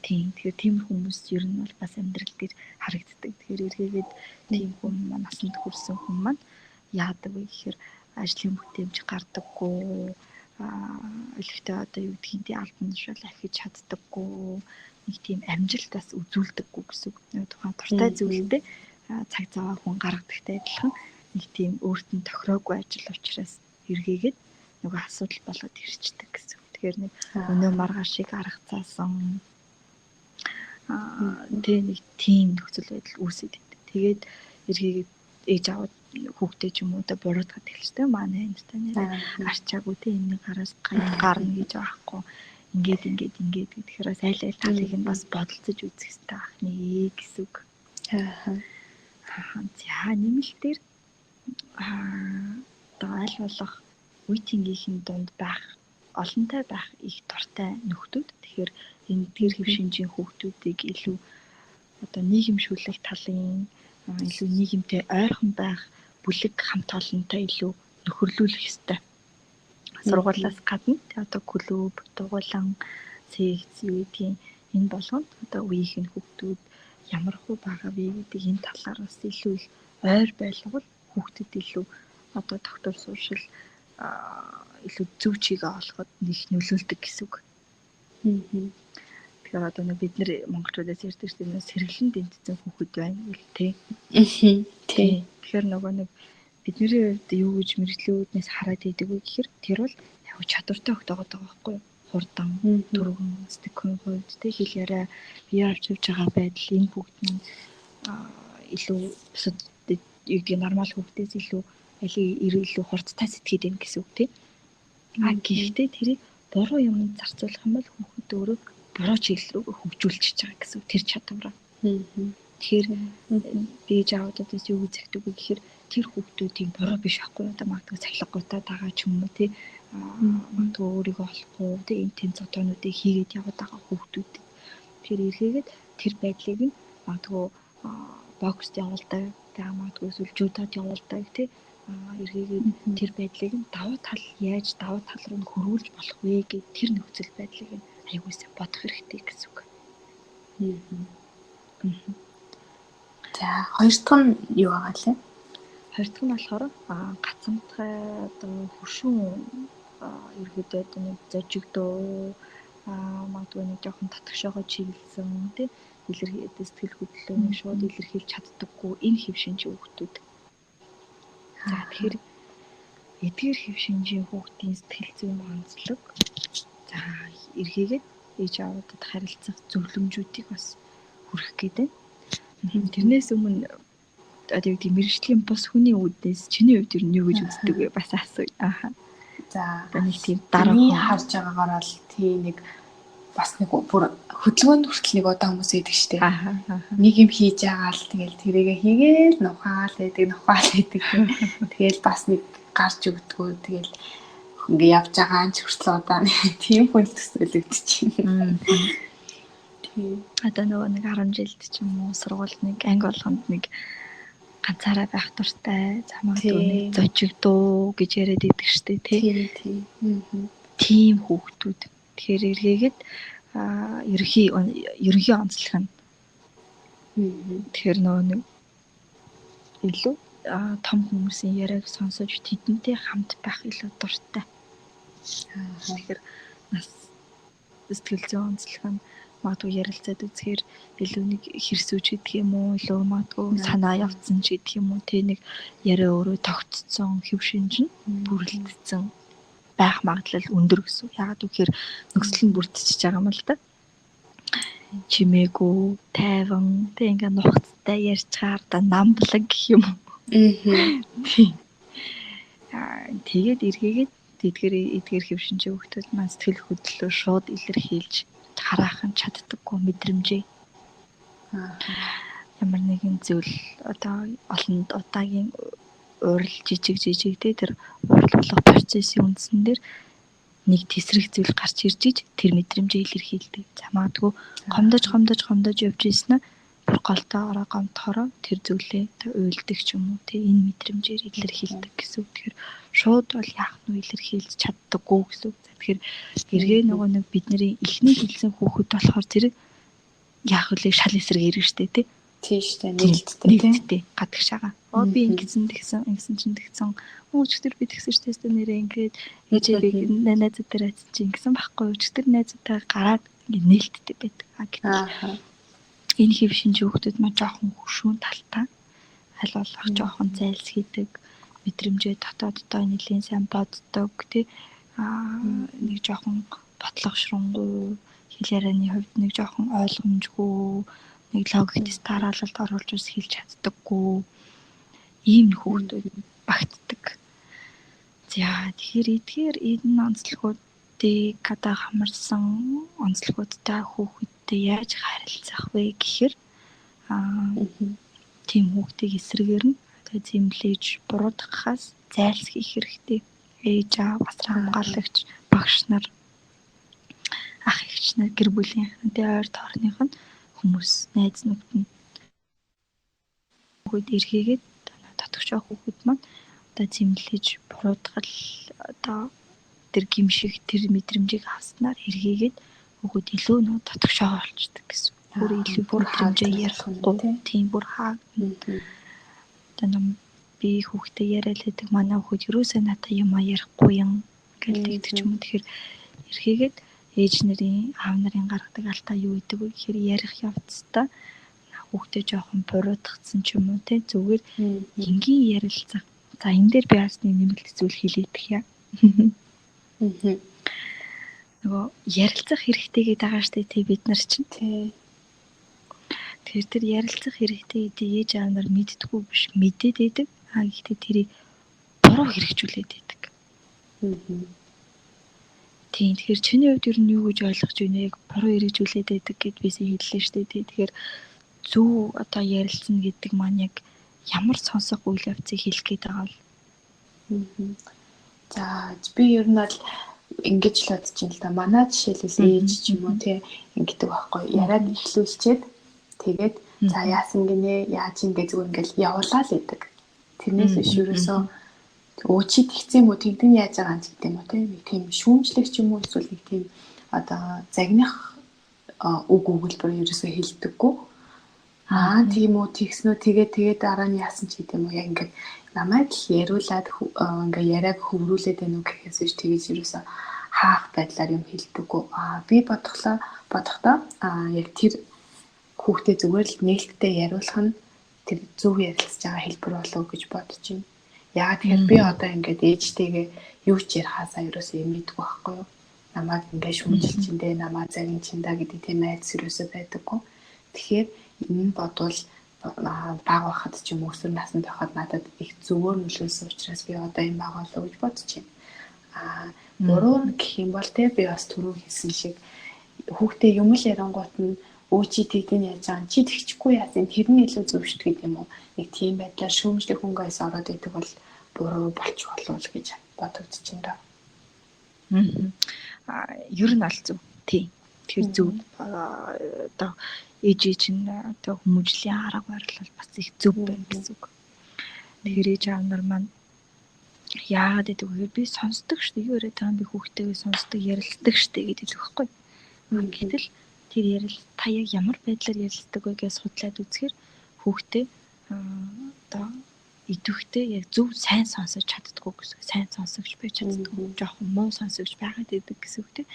S2: Тэгэхээр тийм хүмүүс ер нь бол бас амьдрал дээр харагддаг. Тэгэхээр эргээгээд тийм хүн маань насанд хүрсэн хүн маань яадаг вэ гэхээр ажлын бүтээмж гардаггүй өлегтэй одоо юу гэдгийг тий албан тушаал ахиж чаддаггүй нэг тийм амжилт бас үзүүлдэггүй гэсэн үг. Тухайн дуртай зүйлдээ цаг зав хүн гаргадагтай адилхан нэг тийм өөрт нь тохироогүй ажил учраас эргээгээд нөгөө асуудал болоод ирчдэг гэсэн үг. Тэгэхээр нэг өнөө маргаашийг арга заасан тий нэг тийм нөхцөл байдал үүсээд байдаг. Тэгээд эргээгээд ээж аваад хүүхдээ ч юм уу да буруутгаад эхэлжтэй манай энэтэй нэр арчаагүй тий энэ гараас гарна гэж байхгүй ингээд гэхээр бас аль талыг нь бас бодолцож үзэх хэрэгтэй байх нэ гэсэн үг. За нэмэлтээр одоо аль болох үеийнгийн дунд байх олонтой байх их дуртай нөхдүүд. Тэгэхээр энэ тэр хэв шинжийн хүүхдүүдийг илүү одоо нийгэмшүүлэх талын илүү нийгэмтэй ойрхон байх бүлэг хамт олонтой илүү нөхөрлүүлэх ёстой. Сургуулиас гадна одоо клуб, дугуйлан, секц юу гэдгийг энэ болгонд одоо үеийнхэн хүүхдүүд ямар хөө байгаа вэ гэдэг энэ талаар бас илүү их ойр байлгавал хүүхдэд илүү одоо доктор сууршил илүү зөв чигээ олоход нэг нөлөөлдөг гэсэн үг. Тэгэхээр одоо бид нар монголчуудаас ярьдаг шүү дээ сэргэлэн тэнцсэн хүүхэд байна гэл тий. Тэгэхээр нөгөө нэг бидний хувьд юу гэж мэрэгчлүүднээс хараад идэг вэ гэхээр тэр бол яг чадвартай хөлт байгаа байхгүй юу? Хурдан, дөрвөн, сэтгэхүйн хувьд тий хэл яриа бие авч явж байгаа байдал энэ бүгд нь илүү бусад юу гэдгийг нормал хүүхдээс илүү илүү хурдтай сэтгэхэд байна гэсэн үг тий. Гэхдээ тэрийг буруу юмд зарцуулах юм бол хүүхэд өөрөө буруу чиглэл рүү хөгжүүлчихэж байгаа гэсэн үг тэр чадвараа. Тэгэхээр бие жаавуудаас юу гэж захидаг вэ гэхээр тэр хүүхдүүдийн буруу биш байхгүй одоо магадгүй цахилгагүйтай байгаа ч юм уу тий магадгүй өөрийгөө олохгүй тий энэ тэм зодоонуудыг хийгээд яваад байгаа хүүхдүүд. Тэгэхээр эргээгээд тэр байдлыг нь магадгүй бокст явуулдаг магадгүй эсвэл жудод явуулдаг тий эргээгээд тэр байдлыг нь давуу тал яаж давуу тал руу нь хөрвүүлж болох вэ гэдэг тэр нөхцөл байдлыг нь аягуулсаа бодох хэрэгтэй гэсэн үг.
S1: За хоёр дахь нь юу байгаа лээ?
S2: Хоёр дахь нь болохоор гацамтгай одоо хөшүүн ерөөдөө одоо нэг зожигдоо магадгүй нэг жоохон татгшоогоо чиглэсэн тий илэрхийлээд сэтгэл хөдлөлөө нэг шууд илэрхийлж чаддаггүй энэ хэв шинжийн хүүхдүүд. За тэгэхээр эдгээр хэв шинжийн хүүхдийн сэтгэл зүйн онцлог за эргээгээд ээж аваадад харилцах зөвлөмжүүдийг бас хүргэх гэдэг. Тэрнээс өмнө одоо юу гэдэг мэрэгжлийн бус хүний үүднээс чиний хувьд юу гэж үздэг вэ? Бас асууя. Ааха.
S1: За
S2: нэг тийм дараа
S1: миний харж байгаагаар бол тийм нэг бас нэг бүр хөдөлгөөнд хүртэл нэг удаан хүмүүс идэг штеп. Нэг юм хийж байгаа л тэгэл тэрийгэ хийгээл нухаал байдаг. Тэгэл бас нэг гарч өгдөгөө тэгэл ингээ явж байгаа ч хүртэл удаан тийм хүн төсөөлөгдөж байна. Тийм.
S2: Одоо нөгөө нэг 10 жилд ч юм уу сургуульд нэг анги болгонд нэг ганцаараа байх дуртай замагдгүй нэг зочигдуу гэж яриад идэг штеп тий. Тийм хүүхдүүд. Тэгэхээр эргээгээд ерөнхий онцлог нь. Тэгэхээр нөгөө нэг илүү том хүмүүсийн яриаг сонсож тэдэнтэй хамт байх илүү дуртай. Тэгэхээр нас сэтгэл зүйн онцлог нь магадгүй ярилцаад үзэхээр илүү нэг хэрсүүч гэдэг юм уу, илүү магадгүй санаа явцсан ч гэдэг юм уу, тэ нэг яриа өөрөө тогтцсон, хэв шинж нь бүрэлдсэн байх магадлал өндөр гэсэн. Яагаад гэвэл нөхцөл нь бүрдчихэж байгаа юм л да. Чимээгүй, тайван, тэ ингээ нухацтай ярьчаар да намблаг гэх юм уу. Тэгээд эргээгээд эдгээр хэв шинжээ хөвгтөл маань сэтгэл хөдлөлөө шууд илэрхийлж хараахан чаддаггүй мэдрэмжээ. Ямар нэгэн зүйл одоо олонд удаагийн урал жижиг дээ тэр урал болох процессын үндсэн дээр нэг тесрэг зүйл гарч ирж иж тэр мэдрэмжээ илэрхийлдэг. За магадгүй гомдож явж ийсэн нь бүр голтоороо гомдохороо тэр зүйлээ уйлдаг ч юм уу тий энэ мэдрэмжээр илэрхийлдэг гэсэн үг. Тэгэхээр шууд бол яах нь илэрхийлж чаддаггүй гэсэн үг. Тэгэхээр эргээ нөгөө нэг бидний эхний хэлсэн хүүхэд болохоор зэрэг яах вэ шал эсрэг ирнэ штэ тий.
S1: Тийм штэ нэгдтэй
S2: гадагшаага. Би ингэсэн чинь тэгсэн. Өчтөр би тэгсэн штэ нэрээ ингээд ээжээ найзууд дээр атсан чинь ингэсэн байхгүй. Өчтөр найзуудтай гараад ингээд нээлттэй байдаг. Энэ хэв шинж хүүхдүүд маань жоохон хөшүүн талтай. Аль болох жоохон зайлсхийдэг, мэдрэмжээ дотооддоо нэлийн сайн боддог тий. Нэг жоохон бодлогошронгуй, хэл ярианы хувьд нэг жоохон ойлгомжгүй, нэг логикс тараалалд оруулж ус хэлж чаддаггүй. Ийм хүүхдүүд багтдаг. За тэгэхээр энэ онцлогуудыг одоо хамарсан онцлогуудтай хүүхдтэй яаж харилцах вэ гэхээр тийм хүүхдийг эсрэгээр нь одоо зэмлэж буруудахаас зайлсхийх хэрэгтэй. Ээж аав, асран хамгаалагч, багш нар, ах эгч нар, гэр бүлийнхэн, ойр тойрных нь хүмүүс, найз нөхд нь хүүхэд эргээгээд дотгошоо хүүхэд маань одоо зэмлэж буруудгал одоо тэр гимшиг тэр мэдрэмжийг авснаар эргээгээд хүүхэд илүү нөө дотгошоо олчдаг гэсэн. Өөрөө илүү бүр хэмжээ ярихгүй тийм бүр хаа. Одоо би хүүхдээ яриад байдаг манай хүүхэд юусаа надад юм ярихгүй юм гэдэг ч юм уу. Тэгэхээр эргээгээд ээж нарын аав нарын гаргадаг алдаа юу гэдэг вэ гэхээр ярих явцдаа хүүхдээ жоохон буруутгацсан ч юм уу те зүгээр энгийн ярилцах. За энэ дээр би бас нэмэлт зүйл хэлээдэх яа. Нөгөө ярилцах хэрэгтэй гэдэг байгаа штэ тий бид нар чинь тий. Тэгэхээр тэр ярилцах хэрэгтэй гэдэг ээж аав нар мэддэггүй биш мэдээд байдаг. Гэхдээ тэрийг буруу хэрэгжүүлээд байдаг. Тийм тэгэхээр чиний хувьд ер нь юу гэж ойлгож байна яг буруу хэрэгжүүлээд байдаг гэд бисээ хэллээ штэ тий. Тэгэхээр зөв одоо ярилцсан гэдэг маань яг ямар сонсох үйл явцыг хэлэх гээд байгаа вэ?
S1: За би ер нь бол ингэж л бодож байна л да. Манай жишээлбэл ээж ч юм уу тий ингэдэг байхгүй. Яриад эхлүүлчихэд тэгээд за яасан гинэ яаж ингэ зүгээр ингээл явуулаа л идэг. Тэрнээс биш ерөөсөө өөчид ихсэн юм уу тэгдэн яаж байгаа ч гэдэг юм уу тий нэг тийм шүүмжлэх ч юм уу эсвэл нэг тийм одоо загних үг өгүүлбэр ерөөсөө хэлдэггүй. Тийм үү тэгснүү тэгээд дараа нь яасан ч гэдэг юм уу яг ингээд намайг яриулаад ингээ яриаг хөврүүлээд байна уу гэхээс биш тэгэж ерөөсөө хаах байдлаар юм хэлдэггүй. Би бодохдоо яг тэр хүүхдээ зүгээр л нээлттэй яриулах нь тэр зөв ярилцж байгаа хэлбэр болов гэж бодож байна. Яагаад тэгэхээр би одоо ингээд ээжтэйгээ юу ч ярихаасаа ерөөсөө юм мэдгүй байхгүй юу. намайг ингээд шүүмжил чиндээ намаа загин чиндаа гэдэг тийм айдас юусоо байдаггүй. Тэгэхээр энэ бодвол баг байхад ч юм уу өсвөр наснд байхад надад их зөвөр нөлөөсөн учраас би одоо юм байгаа болов гэж бодож байна. Буруу гэх юм бол те би бас түрүү хэлсэн шиг хүүхдээ юм л ярангуут нь өө чи тэгдэн яаж байгаа чи тэгчихгүй яасан тэрний илүү зөв шүү гэдэг юм уу. Нэг тийм байдлаар шүүмжлэх хөнгөөс ороод идэг бол буруу болчих болов гэж бодогдож байна.
S2: Ер нь аль зөв. Тийм. Тэр зөв одоо ээжээ чинь одоо хүмүүжлийн арга барил бол бас их зөв байна гэсэн үг. Тэгэхээр ээж аав нар маань яагаад гэдэг вэ? Би сонсдог шүү дээ. Юу яриад байгаа би хүүхдтэйгээ сонсдог, ярилцдаг шүү дээ гэдэг л өгөхгүй. Гэтэл тэр та яг ямар байдлаар ярилцдаг вэ гэж судлаад үзэхээр хүүхдээ одоо идэвхтэй яг зөв сайн сонсож чаддгүй гэсэн. Сайн сонсогч байж чаддгүй. Жохон муу сонсогч байгаад идэг гэсэн үг тийм.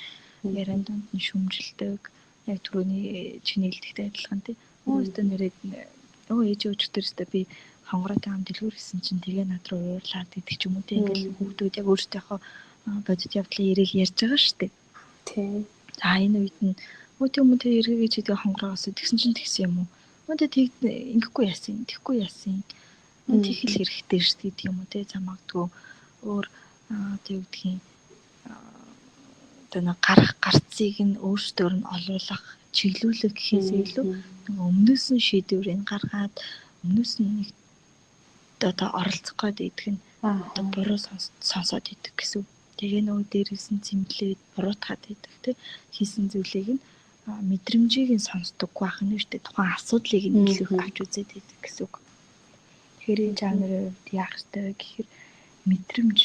S2: Яран донд нь шүмжилдэг. Яг түрүүний чиний хэлдэгтэй адилхан тийм. Өөстөө нэрэд ээж өчтөрөөсөө би хонгороотой ам дэлгүүр гэсэн чинь тэгээ над руу уурлаад идэх ч юм уу тийм. Ингээл хүүхдүүд яг өөртөөхөө бодит явдлын яриг ярьж байгаа шүү дээ.
S1: Тийм.
S2: За энэ үед нь тийм үү тэр эргээгээ чи тэгээ хонгороос тэгсэн чинь тэгсэн юм уу? Тэг ингэхгүй яасан, тэгхгүй яасан. Тэг хэл хэрэгтэй шүү дээ юм уу те замагдгүй өөр тэг үгдгийн одоо нэг гарах гарцыг нь өөртөө нь олуулах чиглүүлэх гэхээс илүү өмнөөс нь шийдвэрийг гаргаад өмнөөс нь нэг одоо оролцох гэдэг нь одоо буруу сонсоод идэг гэсэн. Тэгээ нөгөө дээрээс нь зэмлээд буруутгаад идэг те хийсэн зүйлийг нь мэдрэмжийг нь сонсдог байх нь шүү дээ. Тухайн асуудлыг нь илүү их авч үзээд идэг гэсэн үг. Тэгэхээр энэ жанрын хувьд яах ёстой гэхээр мэдрэмж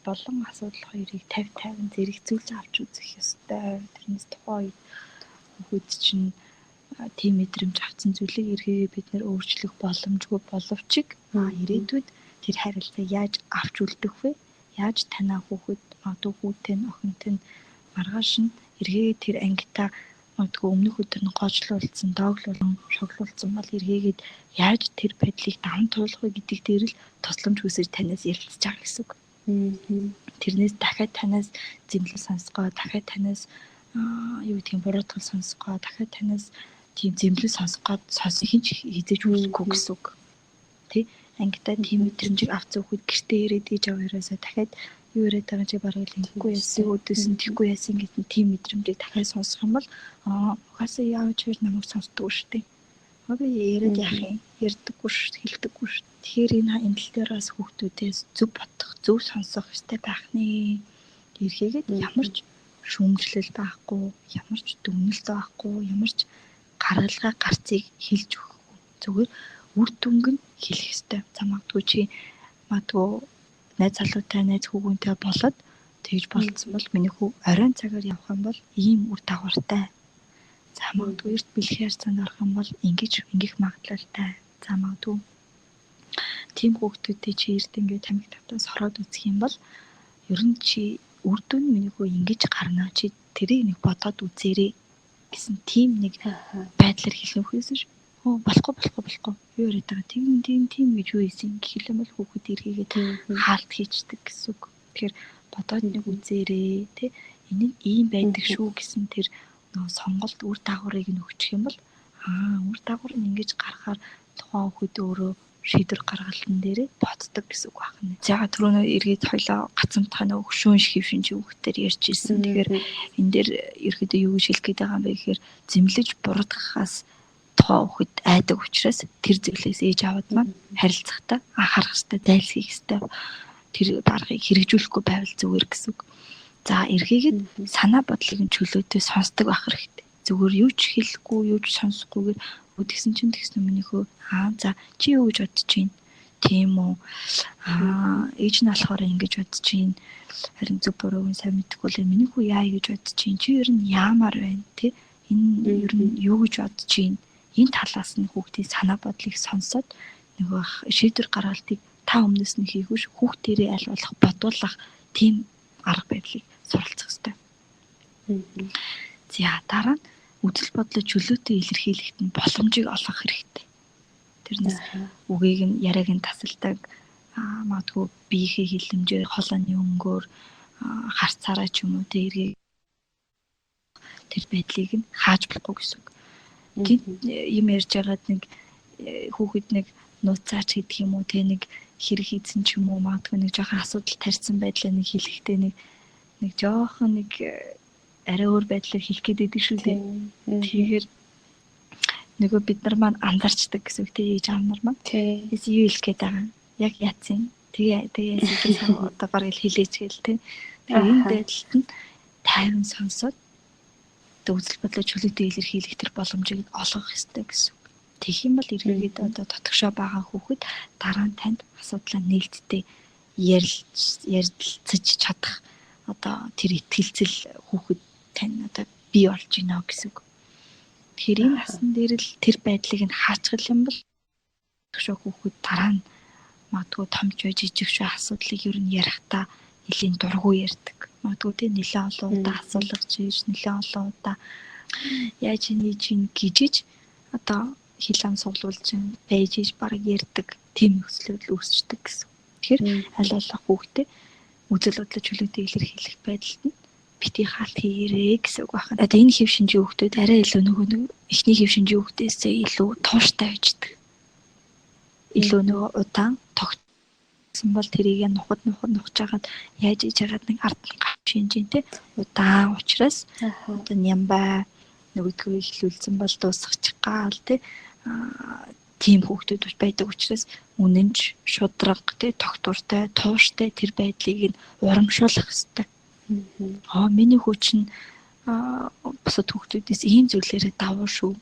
S2: болон асуудал хоёрыг 50-50 зэрэгцүүлж авч үзэх ёстой. Тэрнээс тухайн үед хүүхэд чинь тийм мэдрэмж авсан зүйлийг эргээгээ бид нэр өөрчлөх боломжгүй боловч ирээдүйд тэр харилцаа яаж авч үлдэх вэ? Яаж танаа хүүхэд магадгүй хүүтэй нь охинтой нь маргааш нь эргээгээ тэр ангитаа магадгүй өмнөх өдөр нь гоочлуулсан, дооглуулсан, шоглуулсан бол эргээгээд яаж тэр байдлыг даван туулах вэ гэдэг дээр л тусламж хүсэж танаас ярилцж байгаа гэсэн үг. Тэрнээс дахиад танаас зэмлэл сонсгоо, дахиад танаас юу гэдгийг буруутгал сонсгоо, дахиад танаас тийм зэмлэл сонсгоод хинч хийж үзэхгүй гэсэн үг. Тэ? Ангидаа тийм мэдрэмжийг авсан хүүхэд гэртээ ирээд ээж аваараасаа дахиад юу яриад байгаа чи бараг л ингэхгүй яасан, өдөөс нь тэггүй яасан гэдэг тийм мэдрэмжийг дахиад сонсох юм бол угаасаа яавч хоёр намайг сонсдоггүй шүү дээ. Би яриад яах юм? Ярьдаггүй шүү, хэлдэггүй шүү. Тэгэхээр энэ тал дээр бас хүүхдүүдээс зөв бодох, зөв сонсох хэрэгтэй байх нэ. Эргээгээд ямар ч шүүмжлэл байхгүй, ямар ч дүгнэлт байхгүй, ямар ч гаргалгаа гарцыг хэлж өгөхгүй. Зүгээр үр дүнг нь хэлэх хэрэгтэй. За магадгүй чи найз залуутай, найз хүүгэнтэй болоод тэгж болцсон бол миний хүү оройн цагаар явах юм бол ийм үр дагавартай. За магадгүй эрт бэлгээр цанд орох юм бол ингэх магадлалтай. За магадгүй тийм хүүхдүүдтэй чи эрт ингээд тамхи тавтаас хороод үзэх юм бол ер нь чи үр дүн миний хүү ингэж гарна. Чи тэрийг нэг бодоод үзээрэй гэсэн тийм нэг байдлаар хэлэх хэрэгсэн шүү. Болохгүй. Юу яриад байгаа тийм гэж юу ийсэн гэх юм бол хүүхэд эргээгээд хаалт хийчдэг гэсэн үг. Тэгэхээр бодоод нэг үзээрэй тий энэ ийм байдаг шүү гэсэн тэр нөгөө сонголт үр дагаврыг нь өгчих юм бол үр дагавар нь ингэж гарахаар тухайн хүүхэд өөрөө шийдвэр гаргалтын дээрээ боддог гэсэн үг байна. За түрүүнөө эргээд хоёлоо гацамтхай нөгөө хөшүүн шившин чи хүүхдээр ярьж ирсэн. Тэгэхээр энэ дээр ерөөдөө юу гэж хэлэх гээд байгаа юм бэ гэхээр зэмлэж буруутгахаас тухайн хүүхэд айдаг учраас тэр зүйлээс ээж аваад маань харилцахдаа анхаарах хэрэгтэй, зайлсхийх хэрэгтэй. Тэр баргыг хэрэгжүүлэхгүй байвал зүгээр гэсэн үг. За эргээгээд санаа бодлыг нь чөлөөтэй сонсдог байх хэрэгтэй. Зүгээр юу ч хэлэхгүй, юу ч сонсохгүйгээр тэгсэн чинь тэгсэн өмнөхөө за чи юу гэж бодож байна? Тийм үү? Ээж нь болохоор ингэж бодож байна. Харин зөв бурууг нь сайн мэдэхгүй л миний хүү яа гэж бодож байна? Чи ер нь яамаар байна? Тэ? Энэ ер нь юу гэж бодож байна? Энэ талаас нь хүүхдийн санаа бодлыг сонсоод нөгөө шийдвэр гаргалтыг та өмнөөс нь хийгүүш хүүхдээрээ аль болох бодуулах тийм арга барилыг суралцах хэрэгтэй. За дараа нь үзэл бодлоо чөлөөтэй илэрхийлэхэд нь боломжийг олгох хэрэгтэй. Тэрнээс үгийг нь яриаг нь тасалдаг, магадгүй биеийнхээ хилэмжээр, хоолойны өнгөөр харцаараа ч юм уу тэ эргээ тэр байдлыг нь хааж болохгүй гэсэн үг. Гинт юм ярьж байгаад нэг хүүхэд нэг нууцаач гэдэг юм уу те нэг хэрэг хийсэн ч юм уу магадгүй нэг жоохон асуудал тарьсан байдлаа нэг хэлэхдээ нэг жоохон нэг арай өөр байдлаар хэлэх гээд байдаг шүү дээ. Тэгэхээр нөгөө бид нар маань анзаарчдаг гэсэн үг те ээж аав нар маань. Тэс юу хэлэх гээд байгаа. Яг яатсан. Тэгээ сэтгэл одоо бараг хэлээч гээл те. Тэгээ энэ байдалд нь тайван сонсоод үзэл бодлоо чөлөөтэй илэрхийлэх тэр боломжийг олгох ёстой гэсэн. Тэгэх юм бол эргээд одоо дотгошоо байгаа хүүхэд дараа нь танд асуудлаа нээлттэй ярилцаж чадах одоо тэр итгэлцэл хүүхэд тань одоо бий болж байна гэсэн үг. Тэгэхээр энэ насн дээр л тэр байдлыг нь хаачих юм бол дотгошоо хүүхэд дараа нь магадгүй томч байж жижиг шүү асуудлыг ер нь ярихдаа нэлийн дургүй ярьдаг. Магадгүй тэ нэлээд олон удаа асуулгаж ийж нэлээд олон удаа яаж чинь гижиж одоо хил ам суглуулж байж ийж баг ярьдаг тийм нөхцөл үүсчдэг гэсэн. Тэгэхээр аль болох хүүхдээ үзэл бодлоо чөлөөтэй илэрхийлэх байдалд нь бити хаалт хийрээ гэсэн үг байна. Одоо энэ хэв шинжийн хүүхдүүд арай илүү нөгөө эхний хэв шинжийн хүүхдээсээ илүү тууштай байждаг. Илүү нөгөө удаан тогтсон бол тэрийг нухаж агаад яаж иж агаад нэг ард нь шинжинтэй удаан учраас одоо нямбай нөгөөдгөө ихлүүлсэн бол дуусгачих гал тийм хүүхдүүд байдаг учраас үнэнч шудраг тогтвортой тууштай тэр байдлыг нь урамшуулах хэрэгтэй. Миний хүүч нь бусад хүүхдүүдээс ийм зүйлээрээ давуу шүү.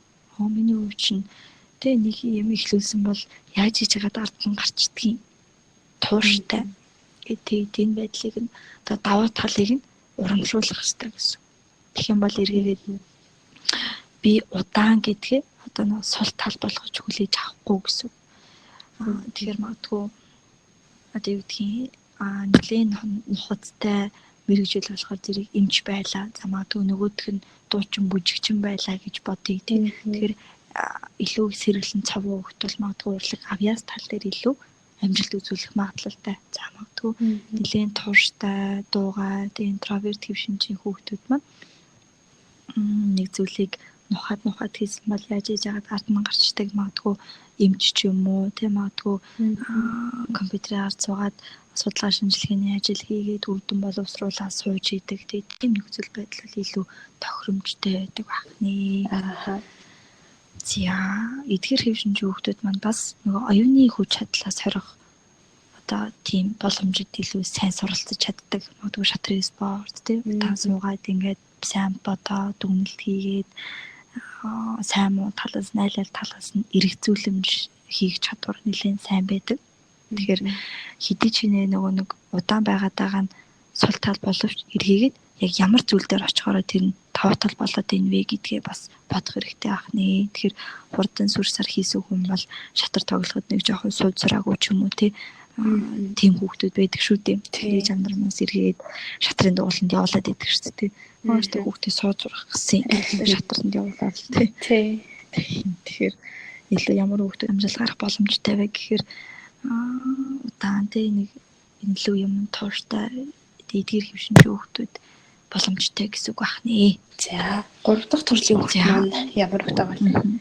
S2: Миний хүүч нь нэг юм ихлүүлсэн бол яаж хийж байгаад ард нь гарчдгийг тууштай гэдэг энэ байдлыг нь одоо давуу талыг нь урамшуулах хэрэгтэй гэсэн. Тэгэх юм бол эргээд би удаан гэдгээ одоо нэг сул тал болгож хүлээж авахгүй гэсэн. Тэгэхээр магадгүй одоо юу гэдгийг нэлийн нухацтай мэрэгжил болохоор зэрэг эмч байлаа. За магадгүй нөгөөх нь дуучин бүжигчин байлаа гэж бодъё тийм. Тэгэхээр илүү сэргэлэн цавуу хөлт бол магадгүй урлаг авьяас тал дээр илүү амжилт үзүүлэх магадлалтай. За магадгүй нэлийн тууштай, дуугай, интроверт хэв шинжийн хүүхдүүд маань нэг зүйлийг нухад хийсэн бол яаж хийж яагаад ард нь гарчдаг магадгүй эмч ч юм уу тийм магадгүй компьютерээр ард суугаад судалгаа шинжилгээний ажил хийгээд өвдөн боловсруулаад сууж идэг тийм нөхцөл байдал илүү тохиромжтой байдаг байна. За эдгээр хэв шинжийн хүүхдүүд маань бас нөгөө оюуны хүч чадлаас хорих одоо тийм боломжид илүү сайн суралцаж чаддаг. Магадгүй шатрын спорт тийм тань суугаад ингээд сайн бодоо дүгнэлт хийгээд сайн муу талаас найлал талаас нь эргэцүүлэмж хийх чадвар нэлээд сайн байдаг. Тэгэхээр хэдий ч нөгөө нэг удаан байгаадаа нь сул тал боловч эргээгээд яг ямар зүйл дээр очихороо тэр нь тав тал болоод ийн вэ гэдгээ бас бодох хэрэгтэй ахнаа. Тэгэхээр хурдан сүрсээр хийсэн хүн бол шатар тоглоход нэг жоохон сууд сураагүй ч юм уу тийм хүүхдүүд байдаг шүү дээ. Тэгээд жандармаас эргээд шатрын дугууланд явуулаад идэг шүү дээ. Өөртөө хүүхдээ сууд сурах гэсэн шатранд явуулаад тий. Тэгэхээр илүү ямар хүүхдүүд амжилт гарах боломжтой вэ гэхээр удаан нэг илүү юм тууштай эдгээр хэв шинжийн хүүхдүүд боломжтой гэсэн үг байна.
S1: За 3 дахь төрлийн хүүхд маань ямар хүүхд байгаа вэ?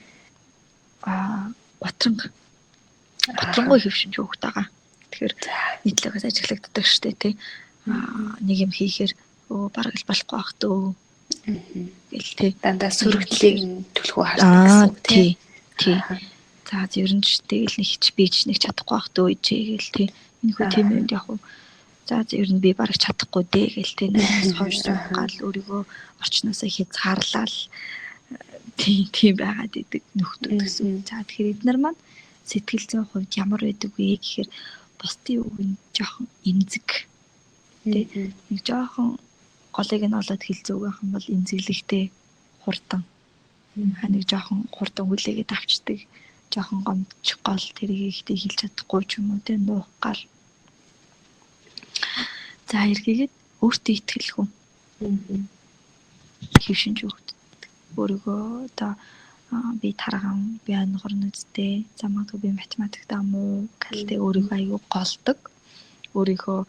S2: Батрангуй хэв шинжийн хүүхд байгаа. Тэгэхээр нийтлэгээс ажиглагддаг шүү дээ тий. Нэг юм хийхээр бараг л болохгүй байх дөө. Гэл тий.
S1: Дандаа сөрөгдлийг төлхөө хардаг гэсэн үг тий.
S2: За ер нь ч тэгэл нэг ч бийж нэг чадахгүй байх дөө ижээгэл тий. Энэ хүү тийм юм яг уу. За ер нь би бараг чадахгүй дээ гэл тий. Нас хойш гал өөрийгөө орчноосоо хязгаарлал тийм байгаад идэг нөхдүүд гэсэн. За тэгэхээр эднэр маань сэтгэл зүйн хувьд ямар байдаг вэ гэхээр бусдын үг нь жоохон эмзэг тий. Нэг жоохон голыг нь олоод хэлцээ үг байх юм бол эмзэглэхтэй хурдан. Нэг жоохон хурдан хүлээгээд авчдаг. Жоохон гомдч гол тэрийг ихтэй хэлж чадахгүй ч юм уу тий нуух гал. За эргээгээд өөртөө итгэх хүн. Хэв шинж хүүхд. Өөрийгөө одоо би тарган, би онгор нүдтэй, за магадгүй би математиктаа муу гэлтэй өөрийгөө аюу голдог. Өөрийнхөө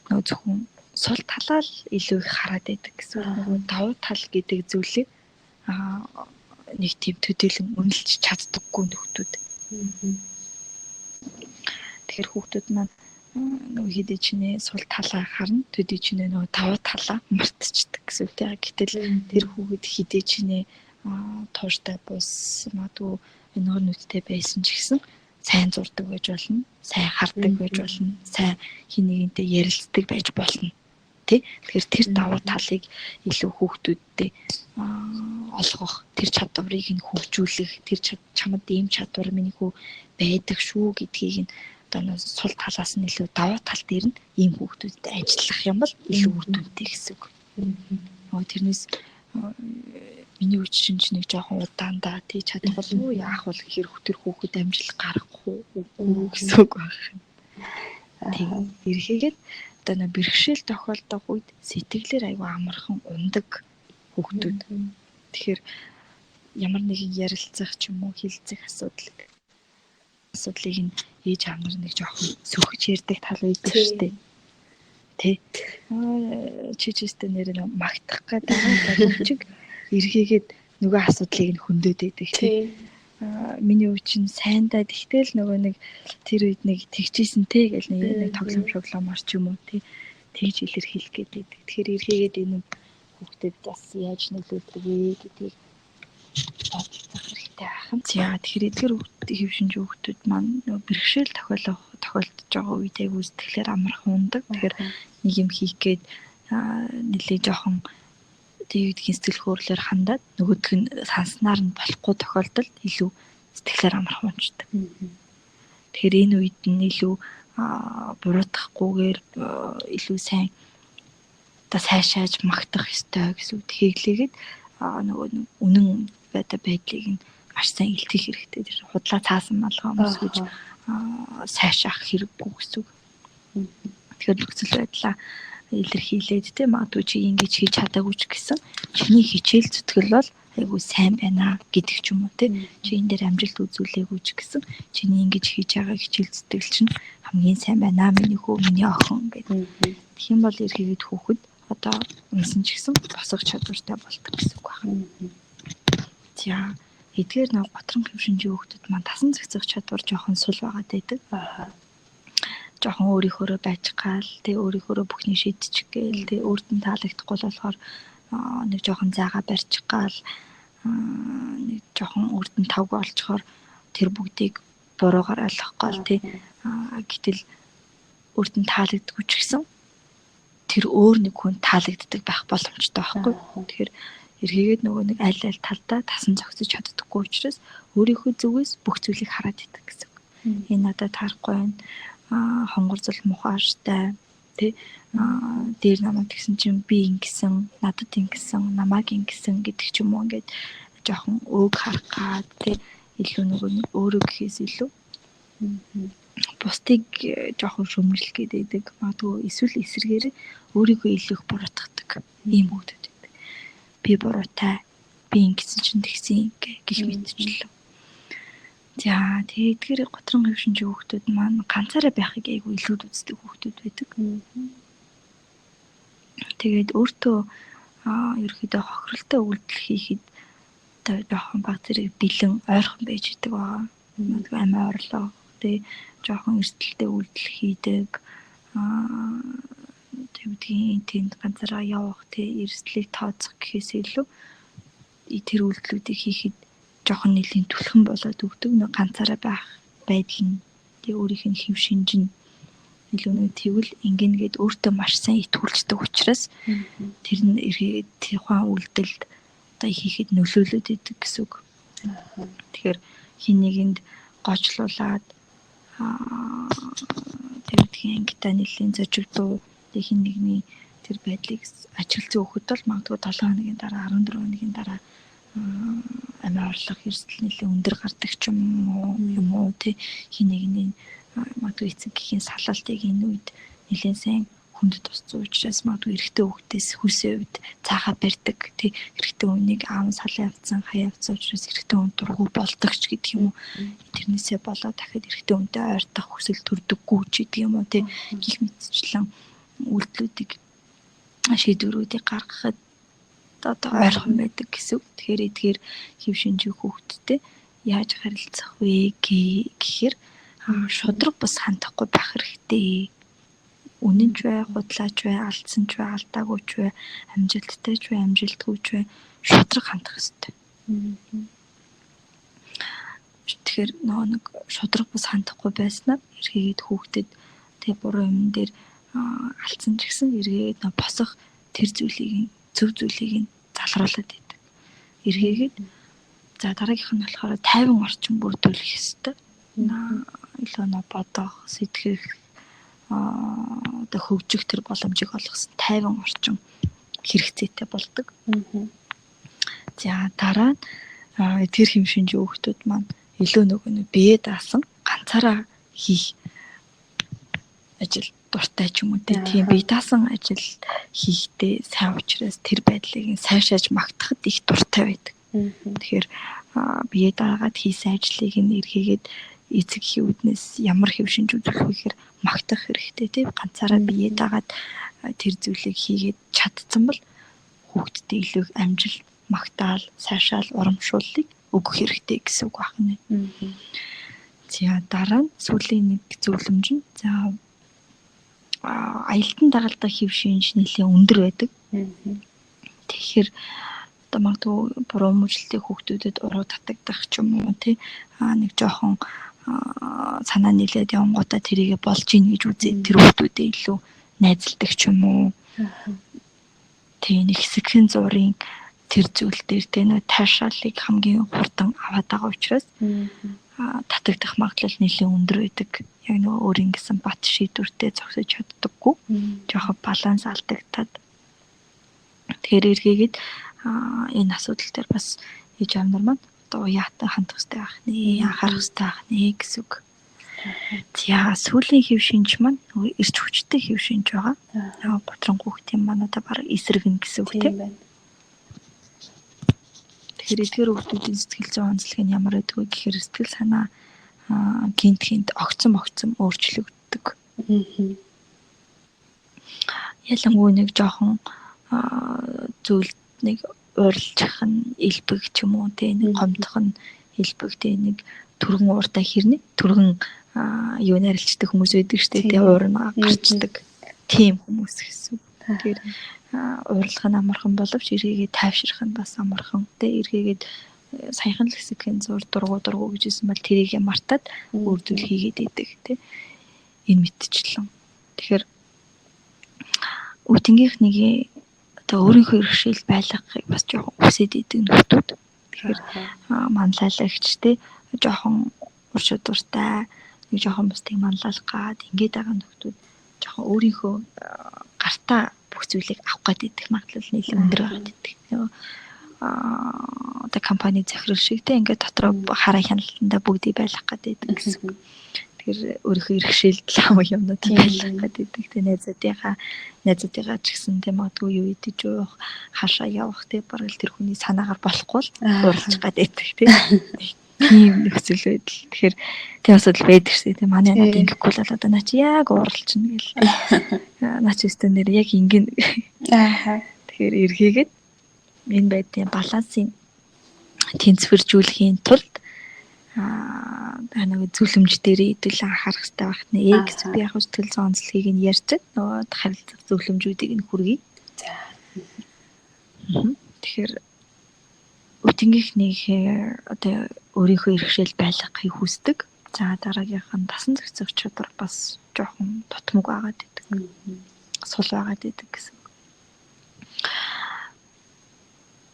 S2: нөө зөвхөн сул талаа л илүү их хараад байдаг гэсэн. Нөгөө давуу тал гэдэг зүйлийг нэг тийм төдийлөн үнэлж чаддаггүй нөхдүүд. Тэгэхээр хүүхдүүд маань нөгөө хэдий чинээ сул талаа харна, төдий чинээ нөгөө давуу талаа мартчихдаг гэсэн үг тийм. Гэтэл тэр хүүхэд хэдий чинээ тууштай бус магадгүй энэгээр нүдтэй байсан ч гэсэн сайн зурдаг байж болно, сайн хардаг байж болно, сайн хин нэгэнтэй ярилцдаг байж болно. Тэ? Тэгэхээр тэр давуу талыг илүү хүүхдүүдтэй олгох, тэр чадварыг нь хөгжүүлэх, тэр чамд ийм чадвар миний хүү байдаг шүү гэдгийг нь одоо сул талаас нь илүү давуу тал дээр нь ийм хүүхдүүдэд ажиллах юм бол илүү үр дүнтэй гэсэн үг. Тэрнээс миний үчин ч нэг жоохон удаандаа тий чадахгүй яах вэ гэхээр тэр хүүхэд амжилт гаргахгүй гэсэн үг байна. Тийм. Ерхийгээд одоо бэрхшээл тохиолдох үед сэтгэлээр аюу амархан ундаг хүүхдүүд. Тэгэхээр ямар нэгэн ярилцах ч юм уу хилцэх асуудлыг нь ээж аав нар нэг жоохон сөхөж ярьдаг тал байдаг шүү дээ. Тэ. Чичээстэй нэр магтах гэдэг боловч эргээгээд нөгөө асуудлыг нь хөндөд байдаг тий. Миний үчин сайндаа тэгтэл нөгөө нэг тэр үед нэг тэгчээсэн те гэл нэг тоглоом шоглоомор ч юм уу тий. Тэгж илэрхийлэх гэдэг. Тэгэхээр эргээгээд энэ хүүхдэд бас яаж нөлөөлдөг вэ гэдгийг бодох хэрэгтэй ахын. За тэгэхээр эдгээр хөвшинж хүүхдүүд маань нөгөө бэрхшээл тохиолдож байгаа үед айгу сэтгэлээр амархан ундаг. Тэгэхээр нэг юм хийх гээд нэлээ жоохон тэгдгийн сэтгэл хөдлөлөөр хандаад нөгөөх нь санснаар нь болохгүй тохиолдолд илүү сэтгэлээр амархан унцдаг. Тэгэхээр энэ үед нь илүү буруутгахгүйгээр илүү сайн одоо сайшааж магтах ёстой гэсэн үг. Тэгэхлээгээд нөгөө үнэн байдлыг нь маш сайн илтгэх хэрэгтэй. Тэр худлаа цаасан малгай өмсгөж сайшаах хэрэггүй гэсэн үг. Тэгэхээр нөхцөл байдлаа илэрхийлээд тийм магадгүй чи ингэж хийж чадаагүй ч гэсэн чиний хичээл зүтгэл бол айгүй сайн байна гэдэг ч юм уу тийм чи энэ дээр амжилт үзүүлээгүй ч гэсэн чиний ингэж хийж байгаа хичээл зүтгэл чинь хамгийн сайн байна миний хөө миний охин гэдэг. Тэгэх юм бол эргээгээд хүүхэд одоо унсан ч гэсэн босох чадвартай болдог гэсэн үг байна. За эдгээр нэг готрон хөвшинжийн хүүхдүүд маань тасан зохицох чадвар жоохон сул байгаад байдаг. Жоохон өөрийнхөө байж гал тэг өөрийнхөө бүхний шийдчих гээл тэг өөрт нь таалагдахгүй болохоор нэг жоохон заагаа барьчих гал нэг жоохон өөрт нь тавг олцохоор тэр бүгдийг буруугаар ойлгох гал тэг гэтэл өөрт нь таалагддаггүй ч гэсэн тэр өөр нэг хүн таалагддаг байх боломжтой байхгүй. Тэгэхээр эргээгээд нөгөө нэг аль талдаа тасан зохицож чаддаггүй учраас өөрийнхөө зүгээс бүх зүйлийг хараад идэг гэсэн. Энэ надад таарахгүй байна. Хонгор зул мухаартай тий дээр намайг тэгсэн чинь би ингэсэн надад ингэсэн намайг ингэсэн гэдэг ч юм уу ингээд жоохон өг харах гад тий илүү нөгөө өөрөө гэхээс илүү бусдыг жоохон шөмжлөх гэдэг магадгүй эсвэл эсрэгээр өөрийгөө илүү их буруутгадаг ийм хүмүүс байдаг. Би буруутай би ингэсэн чинь тэгсэн гэх мэтчлээ. За тэгээд эдгээр готрон хөвшинжийн хүүхдүүд маань ганцаараа байхыг айгүй илүүд үздэг хүүхдүүд байдаг. Тэгээд өөртөө ерөөхдөө хохиролтой үйлдэл хийхэд одоо жоохон баг зэрэг бэлэн ойрхон байж идэг байгаа. Нэг амиа орлоо. Тэгээд жоохон эрсдэлтэй үйлдэл хийдэг. Тэгээд тэнд ганцаараа явах тий эрсдлийг тооцох гэхээс илүү тэр үйлдэлүүдийг хийхэд жоохон нэлийн түлхэн болоод өгдөг. Нэг ганцаараа байх байдал нь тий өөрийнх нь хэв шинж нь илүү нэг тэгвэл ингэнгээд өөртөө маш сайн итгүүлждэг учраас тэр нь эргээд тухайн үйлдэлд одоо хийхэд нөлөөлөд идэг гэсэн үг. Тэгэхээр хин нэгэнд гоочлуулаад тэгдгийн ангитай нэлийн зожигдуу тэг хин нэгний тэр байдлыг ажиглаж өгөхөд бол магадгүй 7 хоногийн дараа 14 хоногийн дараа амиа орлох эрсдэл нэлээд өндөр гардаг ч юм уу тий хин нэгний магадгүй эцэг гэхийн салалтыг энэ үед нэлээд сайн хүнд тусцсан учраас магадгүй эрэгтэй хүүхдээс хүйсээ үед цаахаа барьдаг тий эрэгтэй хүнийг аав салан явцсан хаяа явцсан учраас эрэгтэй хүн дургу болдог ч гэдэг юм уу тэрнээсээ болоод дахиад эрэгтэй хүнтэй ойртох хүсэл төрдөггүй ч гэдэг юм уу тий гих мэтчлэн үйлдэлүүдийг шийдвэрүүдийг гаргахад одоо ойрхон байдаг гэсэн үг. Тэгэхээр эдгээр хэв шинжийн хүүхдтэй яаж харилцах вэ гэхээр шудраг бус хандахгүй байх хэрэгтэй. Үнэн ч бай, худлаач бай, алдсан ч бай, алдаагүй ч бай, амжилттай ч бай, амжилтгүй ч бай, шудраг хандах хэрэгтэй. Тэгэхээр нэг шудраг бус хандахгүй байснаар эргээд хүүхдэд тэг буруу юм дээр алдсан ч гэсэн эргээд босох тэр зүйлийг зөв зүйлийг залруулад байдаг. Эргээгээд за дараагийнх нь болохоор 50 орчим бүрдүүлэх ёстой. Илүү бодох, сэтгэх одоо хөгжих тэр боломжийг олгосон 50 орчим хэрэгцээтэй болдог. За дараа нь эдгээр хэм шинжийн хүүхдүүд маань илүү нөгөө бие даасан ганцаараа хийх ажил дуртай ч юм уу тийм бие даасан ажил хийхдээ сайн учраас тэр байдлыг сайшааж магтахад их дуртай байдаг. Тэгэхээр бие даагаад хийсэн ажлыг эргээгээд эцэг эхүүднээс ямар хэв шинж үзүүлэх вэ гэхээр магтах хэрэгтэй тийм ганцаараа бие даагаад тэр зүйлийг хийгээд чадсан бол хүүхдэд илүү амжилт магтаал сайшаал урамшууллыг өгөх хэрэгтэй гэсэн үг байна. За дараа нь сүүлийн нэг зөвлөмж нь за аялдан дагалдах хэв шинж нэлээд өндөр байдаг. Тэгэхээр одоо магадгүй буруу мөчлөлтийн хүүхдүүдэд уруу татагдах ч юм уу тий нэг жоохон санаа нийлээд явангуудаа тэрийгэ болж ийн гэж үзээ тэр хүүхдүүдэд илүү найзалдаг ч юм уу. Тий нэг хэсэгхэн зургийн тэр зүйл дээр тий нөө таашаалыг хамгийн хурдан аваад байгаа учраас татагдах магадлал нэлээд өндөр байдаг. Яг нөгөө өөрийн гэсэн бат шийдвэртэй зогсож чаддаггүй. Жоохон баланс алдагдаад. Тэгэхээр эргээгээд энэ асуудал дээр бас ээж аав нар маань одоо уяатай хандах хэрэгтэй байх нэ, анхаарах хэрэгтэй байх нэ гэсэн үг. За сүүлийн хэв шинж маань нөгөө эрч хүчтэй хэв шинж байгаа. Готрон хүүхдийн маань одоо баг эсрэг гэсэн үг тийм байна. Тэгэхээр эдгээр хүүхдүүдийн сэтгэл зүйн онцлог нь ямар байдг вэ гэхээр сэтгэл санаа гинт огцом өөрчлөгддөг. Ялангуяа нэг жоохон зүйлд нэг урилжих нь элбэг ч юм уу тий нэг гомдох нь элбэг тий нэг түргэн уурдаа хэрнэ түргэн юу нарилчдаг хүмүүс байдаг шүү дээ тий уурна гарчдаг тийм хүмүүс гэсэн. Тэгэхээр урилах нь амархан боловч эргээгээ тайвшрах нь бас амархан тий эргээгээд саяхан л хэсэгхэн зур дургу гэжсэн бол тэрийг мартаад өөр зүйл хийгээд идэг тий энэ мэдчихлээ. Тэгэхээр үтнгийнх нэг одоо өөрийнхөө иргэшил байлгахыг бас жоохон хүсээд идэг нөхдүүд. Тэгэхээр манлайлагч тий жоохон уршид дуртай нэг жоохон бусдыг манлайлах гад ингээд байгаа нөхдүүд жоохон өөрийнхөө гартаа бүх зүйлийг авах гээд идэх магадлал нэлээд өндөр байгаад идэг. Одоо компани захирал шиг те ингээд дотроо хараа хяналтандаа бүгдийг байлгах гэдэг гэсэн. Тэгэхээр өөрийнхөө иргэшээлд лав юмнууд байлгах гэдэг. Тэ найзуудынхаа ч гэсэн тийм магадгүй юу идэж уух, хаашаа явах те бараг тэр хүний санаагаар болохгүй л уралж гадаг тийм. Тийм нөхцөл байдал. Тэгэхээр тийм асуудал байдаг шээ. Тийм манай надад ингэхгүй л одоо наа чи яг уралчна гэл. Наа чи өстө нэр яг ингэн. Тэгэхээр эргээгээд энэ байдлын балансыг тэнцвэржүүлэхийн тулд нэг зөвлөмж дээр хэдүүлэн анхаарах хэрэгтэй байх нэ гэсэн. Би яг сэтгэл зүйн онцлогийг нь ярьчихэд нөгөө харилцах зөвлөмжүүдийг нь хүргэе. Тэгэхээр үтнгийнх нэг одоо өөрийнхөө иргэшэл байлгахыг хүсдэг. За дараагийнх нь дасан зохицох чадвар бас жоохон тутмаг байгаад идэг. Сул байгаад идэг гэсэн.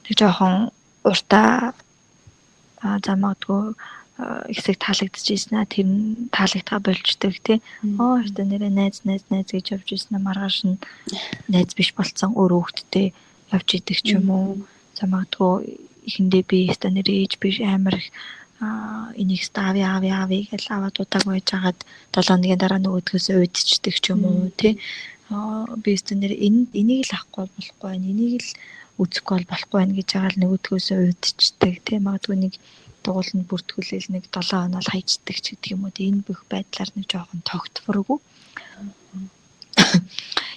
S2: Тэг жоохон уртаа замагдгүй хэсэг таалагдчихсэн аа тэр нь таалагдгаа болждөг тий. Өөртөө нэрээ найз гэж явж ирсэн маргааш нь найз биш болцсон өөр хүүхдтэй явж идэг ч юм уу. Замагдгүй ихэндээ би өөртөө нэрээ ээж биш амар их энийг авъя гэж аваад удааг байж хагаад 7 хоногийн дараа нөгөөдгөөс уйдчихдаг ч юм уу тий. Би өөртөө нэрээ энийг л авахгүй болохгүй байна. Энийг л үзэхгүй болохгүй байна гэж байгаа л нөгөөдгөөс уйдчихдаг тий. Магадгүй нэг дугууланд бүртгүүлэл нэг 7 хоног хайчдаг ч гэдэг юм уу. Энэ бүх байдлаар нэг жоохон тогтворгүй.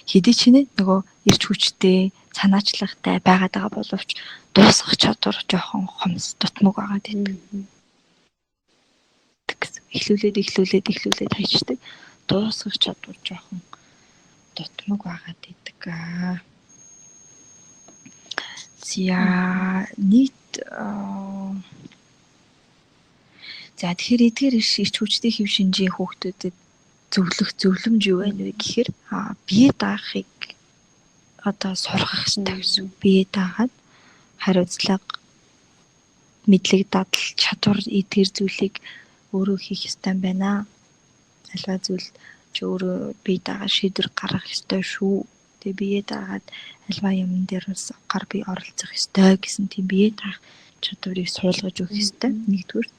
S2: хэдий ч нөгөө ирч хүчтэй, санаачлагтай байгаад байгаа боловч дуусгах чадвар жоохон хомс дутмаг байгаад байдаг. Эхлүүлээд хайчдаг. Дуусгах чадвар жоохон дутмаг байгаад байдаг. За тэгэхээр эдгээр ирч хүчтэй хэв шинжийн хүүхдүүдэд зөвлөмж юу байна вэ гэхээр бие даахыг сургах хэрэгтэй гэсэн. Бие даагаад хариуцлага, мэдлэг дадал, чадвар эдгээр зүйлийг өөрөө хийх ёстой байна. Альва зүйл чи өөрөө бие даагаад шийдвэр гаргах ёстой шүү. Тэгээ бие даагаад альва юм дээр бас гар бие оролцох ёстой гэсэн тийм бие даах чадварыг суулгаж өгөх ёстой. Нэгдүгээр.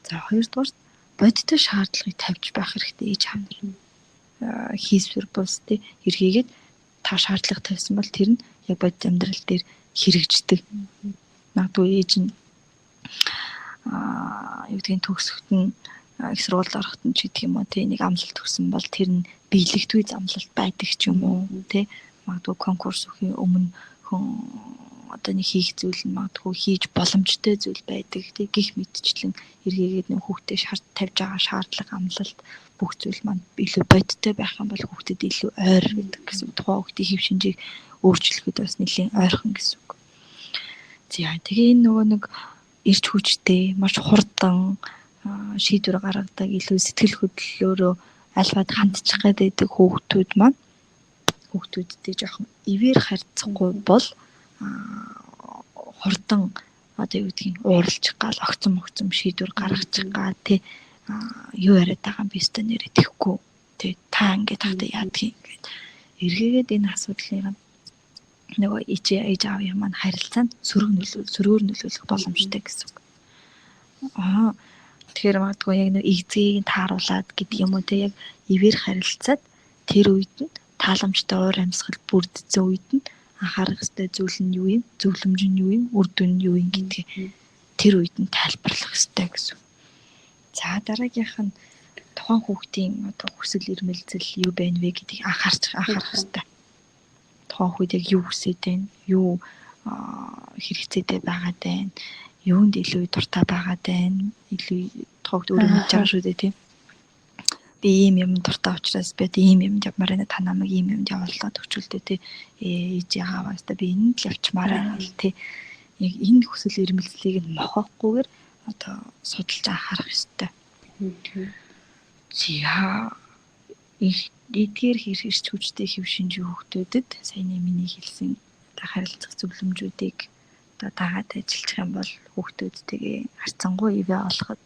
S2: За хоёрдугаар бодиттой шаардлагыг тавьж байх хэрэгтэй ээж аав нар. Хийсвэр бус тий эргээгээд та шаардлага тавьсан бол тэр нь яг бодит амьдрал дээр хэрэгждэг. Магадгүй ээж нь юу гэдгийг төгсөхт нь их сургуульд орохт нь ч гэх юм уу тий нэг амлалт өгсөн бол тэр нь биелэгдгүй амлалт байдаг ч юм уу тий магадгүй конкурс өхийн өмнө хүн нэг хийх зүйл нь магадгүй хийж боломжтой зүйл байдаг тий гих мэдчлэн эргээгээд нэг хүүхдэд тавьж байгаа шаардлага амлалт бүх зүйл маань илүү бодиттой байх юм бол хүүхдэд илүү ойр гэдэг гэсэн тухайн хүүхдийн хэв шинжийг өөрчлөхөд бас нэлийн ойрхон гэсэн үг. За тэгээ энэ нөгөө нэг ирч хүчтэй маш хурдан шийдвэр гаргадаг илүү сэтгэл хөдлөлөөрөө альваад хандчих гэдэг хүүхдүүд маань хүүхдүүдтэй жоохон ивэр харьцахгүй бол хурдан юу гэдгийг ууралж гал огцом шийдвэр гаргачих га тий юу яриад байгаа юм би өстө нэрэ тэхгүй тий та ингээд тахта яадгийг ингээд эргээгээд энэ асуудлыг нөгөө ээж аавын маань харилцаанд сөрөөр нөлөөлөх боломжтой гэсэн үг. Тэгэхээр магадгүй яг нэг эзгийг тааруулаад гэдэг юм уу те яг ивэр харилцаад тэр үед нь тааламжтай уур амьсгал бүрдсэн үед нь анхаарах ёстой зүйл нь юу юм, зөвлөмж нь юу юм, үр дүн нь юу юм гэдгийг тэр үед нь тайлбарлах ёстой гэсэн. За дараагийнх нь тухайн хүүхдийн хүсэл эрмэлзэл юу байна вэ гэдгийг анхаарах ёстой. Тухайн хүүхэд яг юу хүсэж байна, юу хэрэгцээтэй байгаад байна, юунд илүү дуртай байгаад байна, илүү тухайд өөрөө мэдж байгаа шүү дээ тийм. Би ийм юм дуртай учраас би ийм юмд явмаар байна. Та намайг ийм юмд явуулаад өчүүлдэ тий. Ээж яаваас та би энд л явчмаар байна л тий. Яг энэ хүсэл эрмэлзлийг нь мохохгүйгээр судалж анхаарах ёстой. За эдгээр ирч хүчтэй хэв шинжийн хүүхдүүдэд саяны миний хэлсэн харилцах зөвлөмжүүдийг дагаад ажиллах юм бол хүүхдүүдтэйгээ харьцангуй ивэ олоход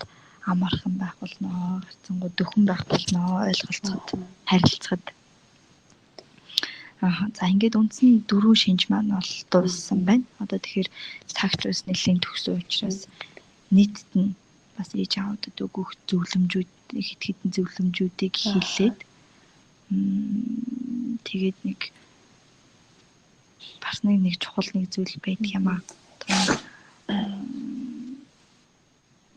S2: амархан байх болно, харьцангуй дөхөн байх болно, ойлголцоход, харилцахад. За ингээд үндсэн 4 шинж маань бол дууссан байна. Тэгэхээр цагч ус нэлийн төгсөн учраас нийтд нь бас ээж аавдад өгөх зөвлөмжүүд хэд хэдэн зөвлөмжүүдийг хэлээд тэгээд нэг бас нэг чухал нэг зүйл байдаг юм аа.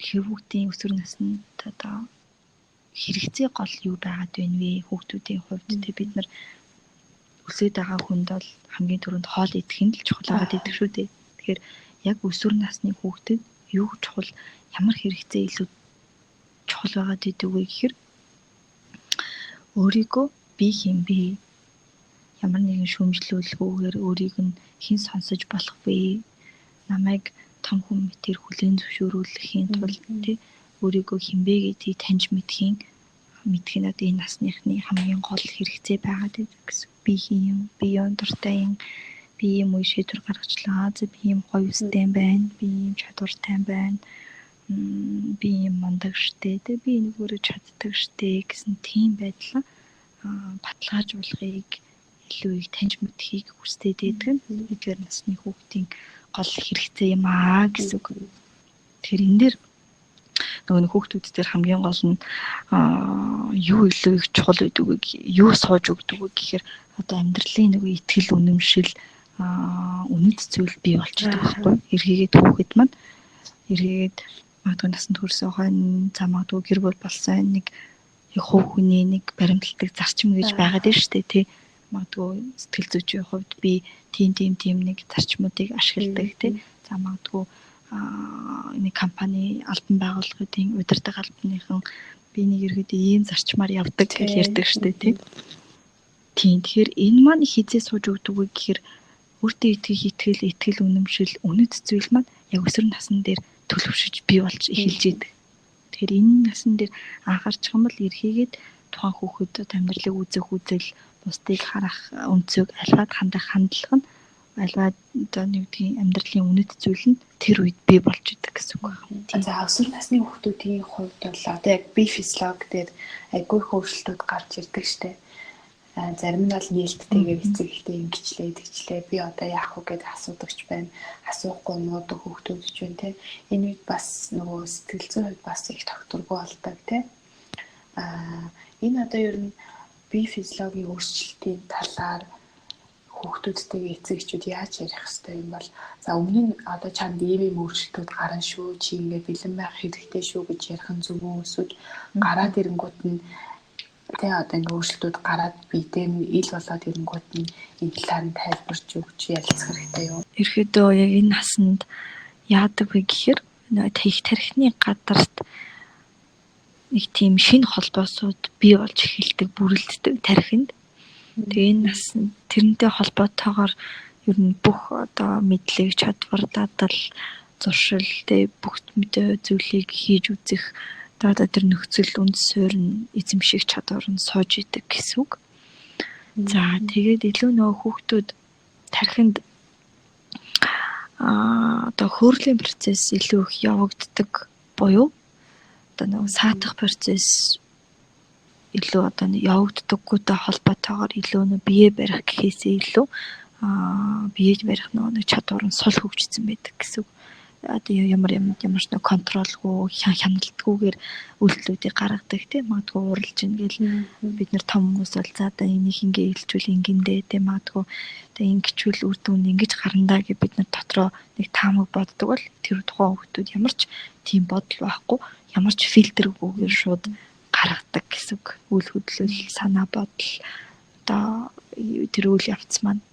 S2: Хүүхдийн өсвөр наснд хэрэгцээ гол юу байгаад байна вэ? Хүүхдүүдийн хувьд бид нар өсөж байгаа хүнд бол хамгийн түрүүнд хоол идэх нь л чухал байгаад идэг шүү дээ. Тэгэхээр яг өсвөр насны хүүхдэд юу чухал, ямар хэрэгцээ илүү чухал байгаад идэг вэ гэхээр өөрийгөө би хэм бэ? Ямар нэгэн шүүмжлүүлгүүгээр өөрийг нь хэн сонсож болох вэ? Намайг том хүн мэтэр хүлээн зөвшөөрүүлэхийн тулд тий өөрийгөө хинбэ гэдгийг таньж мэдхийн энэ насныхны хамгийн гол хэрэгцээ байгаад байдаг гэсэн. Би юм, би юм дуртай юм, би юм уу шийдвэр гаргачлаа. За би юм гоё үстэй байна, би юм чадвартай байна, би юм мундаг штэ, тий би нэг өөрөө чаддаг штэ гэсэн тийм байдлаа баталгаажуулахыг илүү их таньж мэдхийг хүсдэг гэдэг нь эдгээр насны хүүхдийн гол хэрэгцээ юм аа гэсэн үг. Тэгэхээр энэ дээр нөгөө хүүхдүүд дээр хамгийн гол нь юу илүү их чухал байдаг вэ? Юу сууж өгдөг вэ гэхээр амьдралын нөгөө итгэл үнэмшил үнэт зүйл бий болчихдог байхгүй. Эргээгээд хүүхэд маань магадгүй насанд хүрсэн хойно замагдгүй гэр бүл болсон нэг хувь хүний нэг баримтлагдаг зарчим гэж байгаад байна шүү дээ тий. магадгүй сэтгэл зүйчийн хувьд би тийм нэг зарчмуудыг ашигладаг тий. За магадгүй нэг компани албан байгууллагын удирдаг албаныхан би нэг ерөөдөө ийм зарчмаар явдаг гэж ярьдаг штэ тий. Тийм тэгэхээр энэ маань хизээ сууж өгдөг вэ гэхээр өөртөө итгэл үнэмшил үнэт зүйл маань яг өсвөр насны дээр төлөвшөж бий болж эхэлж идэг. Тэгэхээр энэ насны дээр анхаарчих юм бол эрхийгээд тухайн хүүхэд амьдралыг үзэх үзэл, бусдыг харах өнцөг, альваад хандах хандлага нь альваа одоо нэг тийм амьдралын үнэт зүйл нь тэр үед бий болж идэг гэсэн үг байна.
S1: За өсвөр насны хүүхдүүдийн хувьд бол одоо яг бие физиологи дээр айгүй хөвшлтүүд гарч ирдэг штэ. Зарим нь бол нээлттэйгээр эцэг ихтэй ингэчлээ би одоо яах вэ гэдээ асуудагч байна. Асуухгүй нуудаг хүүхдүүд ч байна те. Энэ үед бас нөгөө сэтгэл зүйн хувьд бас их тогтворгүй болдог те. Энэ одоо ер нь бие физиологийн өөрчлөлтийн талаар хүүхдүүдтэйгээ эцэгчүүд яаж ярих хэвтэй юм бол за өмнө нь одоо чамд ийм өөрчлөлтүүд гарна шүү чи ингээд бэлэн байх хэрэгтэй шүү гэж ярих нь зөв үү эсвэл гараад ирэнгүүт нь тэгээ одоо ингээд өөрчлөлтүүд гараад бидээ ил болоод ирэнгүүт нь энэ талаар нь тайлбарч өгч ярилцах хэрэгтэй юу?
S2: Ерөөдөө яг энэ насанд яадаг вэ гэхээр их тархины гадарт нэг тийм шинэ холбоосууд бий болж эхэлдэг, бүрэлддэг тархинд. Тэгээ энэ насанд тэрнтэй холбоотойгоор ер нь бүх одоо мэдлэг, чадвар, дадал, зуршил тэгээ бүх зүйлийг хийж үзэх одоо тэр нөхцөл үнд суурь эзэмших чадвар нь сууж идэг гэсэн үг. За тэгээд илүү нөгөө хүүхдүүд тархинд одоо хөөрлийн процесс илүү их явагддаг буюу одоо нөгөө саатах процесс илүү одоо явагддаггүйтэй холбоотойгоор илүү нөгөө бие барих гэхээсээ илүү биеж барих нөгөө чадвар нь сул хөгжсөн байдаг гэсэн үг. Одоо ямар ч нэг контролгүй хяналтгүйгээр үйлдэлүүдийг гаргадаг тийм магадгүй уралж ингээл бид нар том хүмүүс бол за одоо энийг ингээ илжүүл ингэндээ тийм магадгүй одоо ингэчүүл үр дүн ингэж гарандаа гэж бид нар дотроо нэг таамаг боддог бол тэр тухайн хүмүүс ямар ч тийм бодол байхгүй ямар ч фильтргүйгээр шууд гаргадаг гэсэн үг. Үйл хөдлөл, санаа бодол одоо тэр үйл явц маань.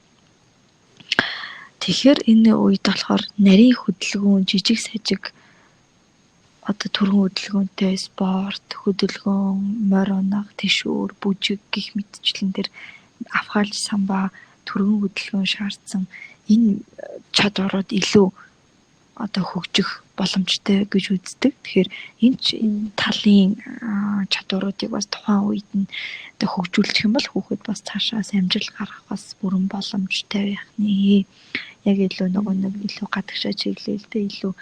S2: Тэгэхээр энэ үед болохоор нарийн хөдөлгөөн, жижиг сажиг одоо төрөн хөдөлгөөнтэй спорт, хөдөлгөөн, морь унах, тэшүүр, бүжиг гэх мэтчлэн дээр авхаалж самбаа, төрөн хөдөлгөөн шаардсан энэ чадварууд илүү одоо хөгжих боломжтой гэж үздэг. Тэгэхээр энэ талын чадваруудыг бас тухайн үед нь одоо хөгжүүлчих юм бол хүүхэд бас цаашаас амжилт гаргах бас бүрэн боломжтой байх нэ. Яг илүү нэг илүү гадагшаа чиглэлтэй илүү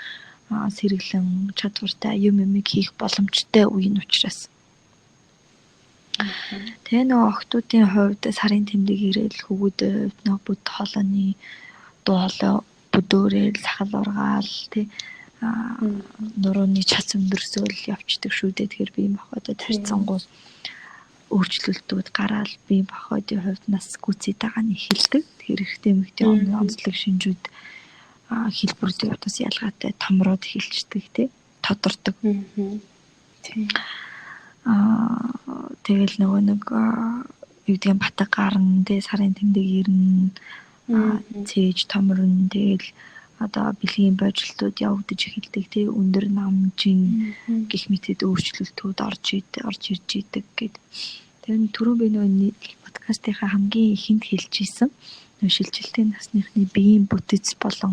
S2: сэргэлэн чадвартай юм хийх боломжтой үе нь учраас. Тэгээ нөгөө охтуудын хувьд сарын тэмдэг ирээл хөвгүүд нөгөө бүд хоолойны дуу хоолой бүдөөрэл сахал ургаал тий нурууны чац өндөрсөөл явцдаг шүү дээ. Тэгэхээр бие махбодод харьцангуй өөрчлөлтүүд гараад бие махбодын хувьд нас гүцэйтэйгаа нь эхэлдэг. Тэгэхээр эрэгтэй эмэгтэй онцлог шинжүүд хэлбэрүүдийн утас ялгаатай томроод эхэлждэг тий тодордог. Тэгэл нөгөө нэг юу гэдгийг батг гарна тий сарын тэмдэг ирнэ цээж томрон тэгэл одоо бэлгийн божилтууд явагдаж эхэлдэг тий өндөр намжин гих мэтэд өөрчлөлтүүд орж ирж идэг гэд. Тэр түрүү би нөгөө подкастынхаа хамгийн ихэнд хэлж исэн нөгөө шилжилтийн насныхны биеийн бүтэц болон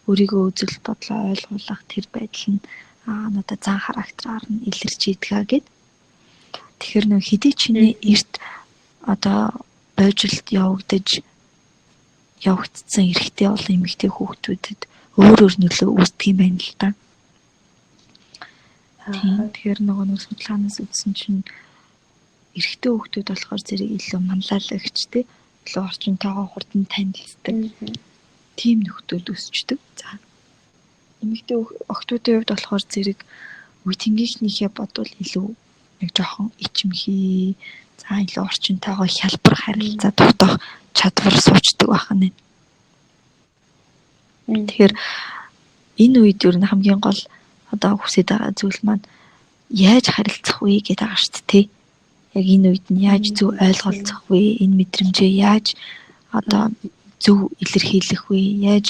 S2: өөрийгөө үзэл бодлоо ойлгуулах тэр байдал нь одоо зан характераар нь илэрч идгээ гэд. Тэгэхээр нөгөө хэдий чиний эрт одоо божилт явагдсан эрэгтэй болон эмэгтэй хүүхдүүдэд өөр нөлөө үүсдэг юм байна л да. Тийм. Тэгэхээр нөгөө судалгаанаас үзсэн чинь эрэгтэй хүүхдүүд болохоор зэрэг илүү манлайлагч тий илүү орчинтойгоо хурдан танилцдаг. Тийм нөхцөл үүсчдэг. За. Эмэгтэй охтуудын хувьд болохоор зэрэг үе тэнгийнхнийхээ бодвол илүү нэг жоохон ичимхий за илүү орчинтойгоо хялбар харилцаа тогтоох чадвар суучдаг байна. Тэгэхээр энэ үед юу н хамгийн гол одоо хүсэж байгаа зүйл маань яаж харилцах вэ гэдэг байгаа шүү дээ. яг энэ үед нь яаж зөв ойлголцох вэ? Энэ мэдрэмжээ яаж одоо зөв илэрхийлэх вэ? Яаж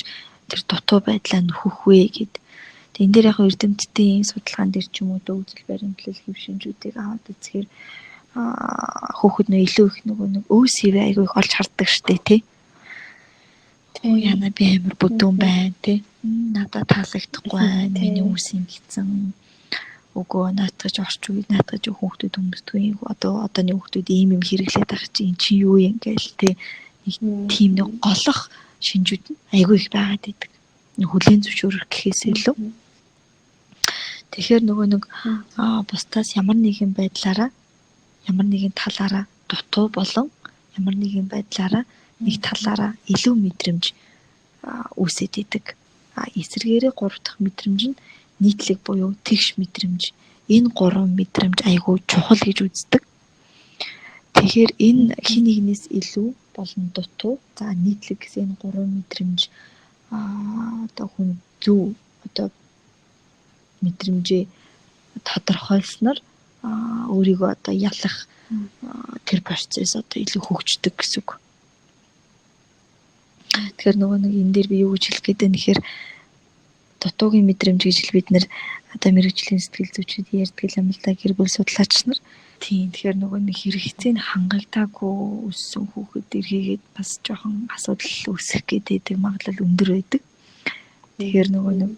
S2: тэр дутуу байдлаа нөхөх вэ гэд. Тэгээ энэ дээр яг эрдэмтдийн судалгаан дээр ч юм уу үзэл баримтлал хэв шинжүүдийг аваад үзэхээр хүүхэд нөө илүү их нэг өөсөө айгүй их олж харддаг штэ тий. Яна би амар бүдүүн байна тий. Надад таалагдахгүй байна. Миний үс ингэсэн. Өгөө наатгаж орч үе наатгаж хүүхдүүд өмсдгүй. Одооний хүүхдүүд ийм юм хэрэглээд байгаа чи эн чи юу юм гээл тий. Нэг тийм нэг голох шинжүүд айгүй их байгаад идэг. Хүлээн зөвшөөрөх гэхээс илүү. Тэгэхээр нөгөө нэг бусдаас ямар нэгэн байдлаараа ямар нэгэн талаараа дутуу болон ямар нэгэн байдлаараа нэг талаараа илүү мэдрэмж үүсэт идэг. Эсвэргээрээ 3 дахь мэдрэмж нь нийтлэг буюу тэгш мэдрэмж. Энэ 3 мэдрэмж айгүй чухал гэж үздэг. Тэгэхээр энэ хин нэгнээс илүү болон дутуу. За нийтлэг гэсэн энэ 3 мэдрэмж одоо хүн зөв одоо мэдрэмжээ тодорхойлсноор өөрийгөө одоо ялах тэр процесс одоо илүү хөгждөг гэсэн үг. Тэгэхээр нөгөө нэг энэ дээр би юу гэж хэлэх гээд байна гэхээр дутуугийн мэдрэмж гэж бид нэр одоо мэрэгжлийн сэтгэл зүйчид ярьдаг юм л да гэр бүл судлаач нар. Тийм тэгэхээр нөгөө нэг хэрэгцээг хангагдаагүй өссөн хүүхэд эргээгээд бас жоохон асуудал үүсэх гэдэг магадлал өндөр байдаг. Тэгэхээр нөгөө нэг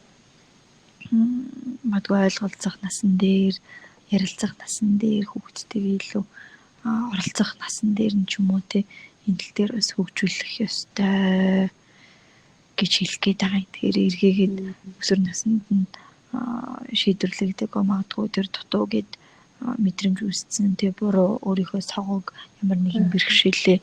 S2: магадгүй ойлголцох насан дээр ярилцах насан дээр хүүхдтэйгээ илүү оролцох насан дээр нь ч юм уу те энэ тал дээр бас хөгжүүлэх ёстой гэж хэлэх гээд байгаа юм. Тэгэхээр эргээгээд өсвөр наснд нь шийдвэрлэгдэг магадгүй тэр дутуу гэд мэдрэмж үүссэн те буруу өөрийнхөө согог ямар нэгэн бэрхшээлээ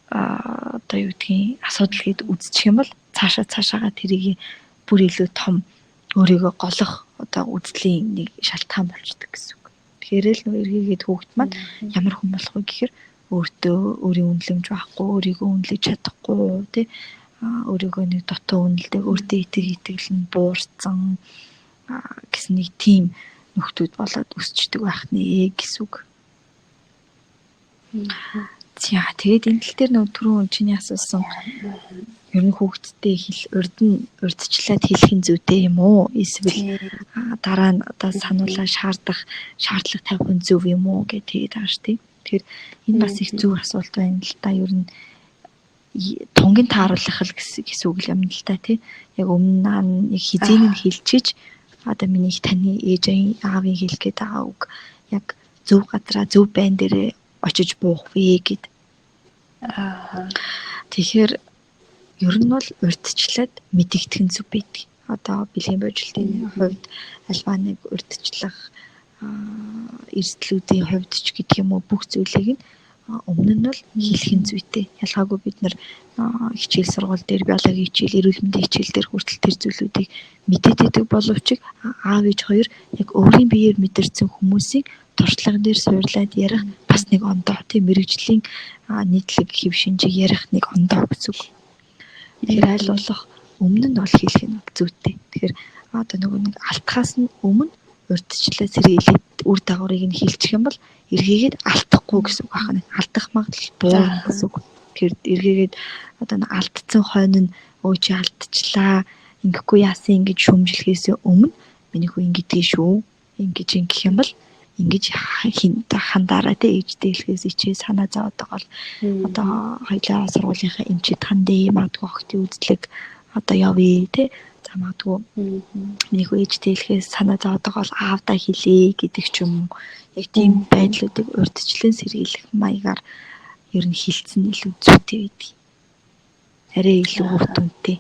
S2: одоо юу гэдгийг асуудал гэд үзчих юм бол цаашаага тэрийг бүр илүү том өөрийгөө голох одоо үзлийн нэг шалтгаан болждаг гэсэн үг. Тэгэхээр л нөгөө эргээгээд хүүхэд маань ямар хүн болох вэ гэхээр өөртөө өөрийн үнэлэмж байхгүй, өөрийгөө үнэлж чадахгүй тий өөрийгөө нэг дутуу үнэлдэг, өөртөө итгэл нь буурсан гэсэн нэг тийм нөхдүүд болоод өсчдөг байх нэ гэсэн үг. За тэгээд энэ тал дээр нөгөө түрүүн чиний асуусан ер нь хүүхдтэй урьдчилаад хэлэх нь зүйтэй юм уу? Эсвэл дараа нь одоо сануулаа шаардах шаардлага тавих нь зөв юм уу гэж тэгээд байгаа шүү дээ. Тэгэхээр энэ бас их зөв асуулт байна л да. Ер нь тунгийн тааруулах л гэсэн үг юм л да тий. Яг өмнө нь яг хизээний хэлчиж одоо миний таны ээж аавын хэлэх гээд байгаа үг яг зөв газараа зөв байн дээр очиж буух вэ гэд. Тэгэхээр ер нь бол урьдчилаад мэдэгдэх нь зүг байдаг. Одоо бэлгийн бодлын хувьд альва нэг урьдчилах эрсдлүүдийн хувьд ч гэдэг юм уу бүх зүйлийг нь өмнө нь бол хэлэх нь зүйтэй. Ялгаагүй бид нар хичээл сургууль дээр биологийн хичээл, эрүүл мэндийн хичээл дээр хүртэл тэр зүйлүүдийг мэдээд байдаг боловч аав ээж хоёр яг өөрийн биеэр мэдэрсэн хүмүүсийн туршлага дээр суурлаад ярих бас нэг ондоо тийм мэрэгжлийн нийтлэг хэв шинжийг ярих нэг ондоо гэсэн үг. Тэгэхээр аль болох өмнө нь бол хэлэх нь зүйтэй. Тэгэхээр одоо нэг алтхаас нь өмнө урьдчилаа сэргийлээд үр дагаврыг нь хэлчих юм бол эргээгээд алдахгүй гэсэн үг байна. Алдах магадлал буу гэсэн үг. Тэгэхээр эргээгээд одоо алдсан хойно нь өө чи алдчихлаа. Ингэхгүй яасан ингэж шүмжлэхээс өмнө миний хүү ингэдэгий шүү. Ингэж ингэх юм бол ингэж хандаараа тэ ээжтэй хэлхээс ичээ санаа зовоод байгаа бол одоо хоёлаа сургуулийнхаа эмчид хандээ магадгүй охтын үзлэг одоо явъя тэ за магадгүй миний хүү ээжтэй хэлхээс санаа зовоод байгаа бол аавдаа хэлээ гэдэг ч юм яг тийм байдлуудыг урьдчилан сэргийлэх маягаар ер нь хилцэн илүү зүйтэй байдаг. Арай илүү үр дүнтэй.